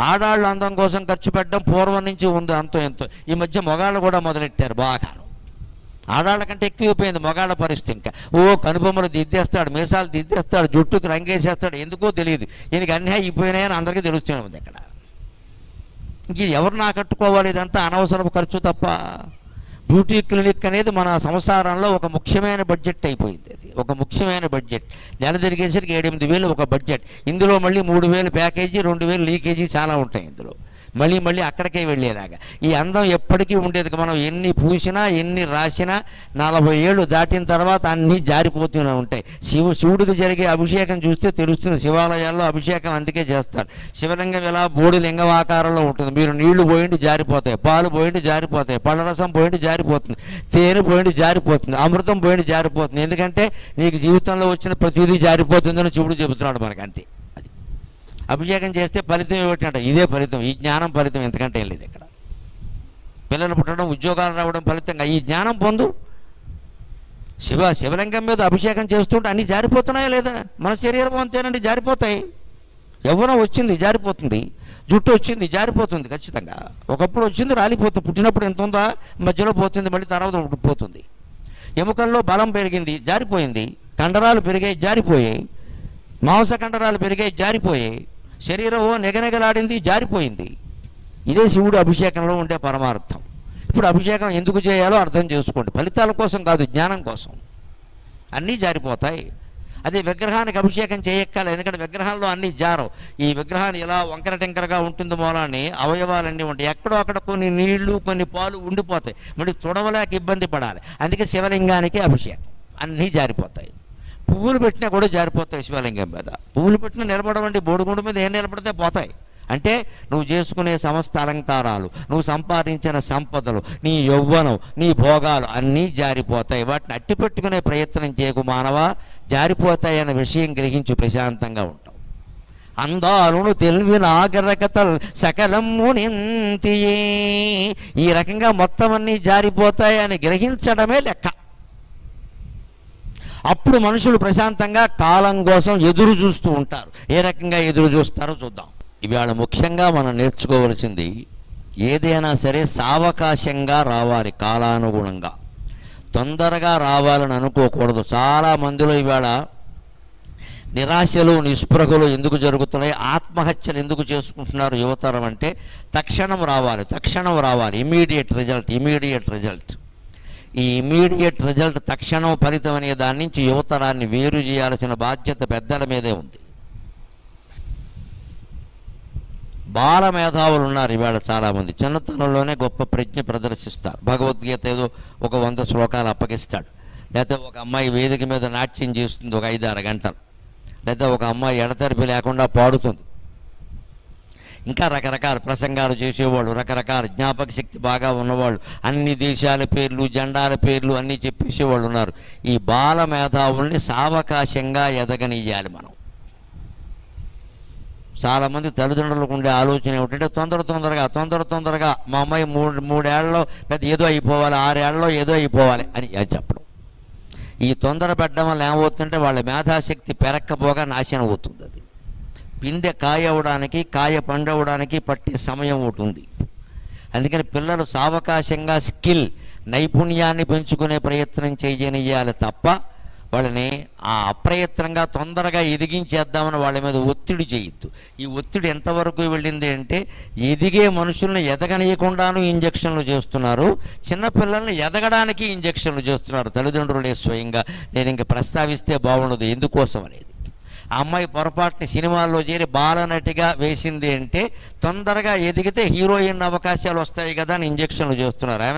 ఆడాళ్ళు అందం కోసం ఖర్చు పెట్టడం పూర్వం నుంచి ఉంది అంతో ఎంతో. ఈ మధ్య మొగాళ్ళు కూడా మొదలెట్టారు బాగాను. ఆడాళ్ళ కంటే ఎక్కువైపోయింది మొగాళ్ళ పరిస్థితి. ఇంకా కనుబొమ్మలు దిద్దేస్తాడు, మీసాలు దిద్దేస్తాడు, జుట్టుకు రంగేసేస్తాడు, ఎందుకో తెలియదు. ఈయనకి అన్నీ అయిపోయినాయని అందరికీ తెలుస్తూనే ఉంది అక్కడ. ఇంక ఎవరు నా కట్టుకోవాలి, ఇదంతా అనవసరపు ఖర్చు తప్ప. బ్యూటీ క్లినిక్ అనేది మన సంసారంలో ఒక ముఖ్యమైన బడ్జెట్ అయిపోయింది. అది ఒక ముఖ్యమైన బడ్జెట్. నెల తిరిగేసరికి 7-8 ఒక బడ్జెట్. ఇందులో మళ్ళీ 3,000 ప్యాకేజీ, 2,000 లీకేజీ చాలా ఉంటాయి ఇందులో. మళ్ళీ మళ్ళీ అక్కడికే వెళ్ళేలాగా. ఈ అందం ఎప్పటికీ ఉండేది. మనం ఎన్ని పూసినా ఎన్ని రాసినా 40 ఏళ్ళు దాటిన తర్వాత అన్నీ జారిపోతూనే ఉంటాయి. శివుడికి జరిగే అభిషేకం చూస్తే తెలుస్తుంది. శివాలయాల్లో అభిషేకం అందుకే చేస్తారు. శివలింగం ఇలా బోడి లింగం ఆకారంలో ఉంటుంది. మీరు నీళ్లు పోయింటి జారిపోతాయి, పాలు పోయింటి జారిపోతాయి, పళ్ళరసం పోయింటి జారిపోతుంది, తేనె పోయింటి జారిపోతుంది, అమృతం పోయింటి జారిపోతుంది. ఎందుకంటే నీకు జీవితంలో వచ్చిన ప్రతిదీ జారిపోతుందని శివుడు చెబుతున్నాడు మనకు. అంతే. అభిషేకం చేస్తే ఫలితం ఏమిటంటే ఇదే ఫలితం, ఈ జ్ఞానం ఫలితం, ఎంతకంటే ఏం లేదు ఇక్కడ. పిల్లలు పుట్టడం, ఉద్యోగాలు రావడం ఫలితంగా ఈ జ్ఞానం పొందు. శివలింగం మీద అభిషేకం చేస్తుంటే అన్నీ జారిపోతున్నాయా లేదా? మన శరీరం అంతేనండి, జారిపోతాయి. యవ్వనం వచ్చింది జారిపోతుంది, జుట్టు వచ్చింది జారిపోతుంది ఖచ్చితంగా. ఒకప్పుడు వచ్చింది రాలిపోతుంది, పుట్టినప్పుడు ఎంత ఉందా మధ్యలో పోతుంది, మళ్ళీ తర్వాత పోతుంది. ఎముకల్లో బలం పెరిగింది జారిపోయింది, కండరాలు పెరిగాయి జారిపోయాయి, మాంసకండరాలు పెరిగాయి జారిపోయాయి, శరీరం నెగనెగలాడింది జారిపోయింది. ఇదే శివుడు అభిషేకంలో ఉండే పరమార్థం. ఇప్పుడు అభిషేకం ఎందుకు చేయాలో అర్థం చేసుకోండి. ఫలితాల కోసం కాదు, జ్ఞానం కోసం. అన్నీ జారిపోతాయి. అదే విగ్రహానికి అభిషేకం చేయక్కర్లేదు, ఎందుకంటే విగ్రహాల్లో అన్నీ జారవు. ఈ విగ్రహాన్ని ఇలా వంకర టెంకరగా ఉంటుంది మూలాన్ని అవయవాలన్నీ ఉంటాయి. ఎక్కడో అక్కడ కొన్ని నీళ్లు కొన్ని పాలు ఉండిపోతాయి, మళ్ళీ తుడవలేక ఇబ్బంది పడాలి. అందుకే శివలింగానికి అభిషేకం. అన్నీ జారిపోతాయి. పువ్వులు పెట్టినా కూడా జారిపోతాయి శివలింగం మీద. పువ్వులు పెట్టినా నిలబడవండి, బోడిగుండు మీద ఏం నిలబడితే పోతాయి. అంటే నువ్వు చేసుకునే సమస్త అలంకారాలు, నువ్వు సంపాదించిన సంపదలు, నీ యవ్వనం, నీ భోగాలు అన్నీ జారిపోతాయి. వాటిని అట్టి పెట్టుకునే ప్రయత్నం చేయకు మానవా, జారిపోతాయి అనే విషయం గ్రహించి ప్రశాంతంగా ఉంటావు. అందాలును తెలివి నాగరికతల్ సకలము నింతియే. ఈ రకంగా మొత్తం అన్నీ జారిపోతాయి అని గ్రహించడమే లెక్క. అప్పుడు మనుషులు ప్రశాంతంగా కాలం కోసం ఎదురు చూస్తూ ఉంటారు. ఏ రకంగా ఎదురు చూస్తారో చూద్దాం. ఇవాళ ముఖ్యంగా మనం నేర్చుకోవలసింది, ఏదైనా సరే సావకాశంగా రావాలి, కాలానుగుణంగా. తొందరగా రావాలని అనుకోకూడదు. చాలా మందిలో ఇవాళ నిరాశలు నిస్పృహలు ఎందుకు జరుగుతున్నాయి, ఆత్మహత్యలు ఎందుకు చేసుకుంటున్నారు యువతరం అంటే తక్షణం రావాలి, తక్షణం రావాలి, ఇమీడియట్ రిజల్ట్, ఇమీడియట్ రిజల్ట్. ఈ ఇమీడియట్ రిజల్ట్, తక్షణం ఫలితం అనే దాని నుంచి యువతరాన్ని వేరు చేయాల్సిన బాధ్యత పెద్దల మీదే ఉంది. బాల మేధావులు ఉన్నారు ఇవాళ చాలామంది. చిన్నతనంలోనే గొప్ప ప్రజ్ఞ ప్రదర్శిస్తారు. భగవద్గీత ఏదో ఒక 100 శ్లోకాలు అప్పగిస్తాడు, లేకపోతే ఒక అమ్మాయి వేదిక మీద నాట్యం చేస్తుంది ఒక 5-6 గంటలు, లేకపోతే ఒక అమ్మాయి ఎడతెరిపి లేకుండా పాడుతుంది. ఇంకా రకరకాల ప్రసంగాలు చేసేవాళ్ళు, రకరకాల జ్ఞాపక శక్తి బాగా ఉన్నవాళ్ళు, అన్ని దేశాల పేర్లు, జెండాల పేర్లు అన్నీ చెప్పేసేవాళ్ళు ఉన్నారు. ఈ బాల మేధావుల్ని సావకాశంగా ఎదగనియ్యాలి మనం. చాలామంది తల్లిదండ్రులకు ఉండే ఆలోచన ఏమిటంటే తొందరగా మా అమ్మాయి మూడేళ్లలో పెద్ద ఏదో అయిపోవాలి, 6 ఏళ్లలో ఏదో అయిపోవాలి అని చెప్పడం. ఈ తొందర పెట్టడం వల్ల ఏమవుతుందంటే వాళ్ళ మేధాశక్తి పెరక్కపోగా నాశనం అవుతుంది. అది పిందె కాయ అవ్వడానికి, కాయ పండవడానికి పట్టే సమయం ఒకటి ఉంది. అందుకని పిల్లలు సావకాశంగా నైపుణ్యాన్ని పెంచుకునే ప్రయత్నం చేయనియాలి తప్ప వాళ్ళని అప్రయత్నంగా తొందరగా ఎదిగించేద్దామని వాళ్ళ మీద ఒత్తిడి చేయొద్దు. ఈ ఒత్తిడి ఎంతవరకు వెళ్ళింది అంటే ఎదిగే మనుషుల్ని ఎదగనీయకుండాను ఇంజక్షన్లు చేస్తున్నారు, చిన్నపిల్లల్ని ఎదగడానికి ఇంజక్షన్లు చేస్తున్నారు తల్లిదండ్రులే స్వయంగా. నేను ఇంక ప్రస్తావిస్తే బాగుండదు ఎందుకోసం అనేది. ఆ అమ్మాయి పొరపాటుని సినిమాల్లో చేరి బాలనటిగా వేసింది అంటే తొందరగా ఎదిగితే హీరోయిన్ అవకాశాలు వస్తాయి కదా అని ఇంజక్షన్లు చేస్తున్నారు.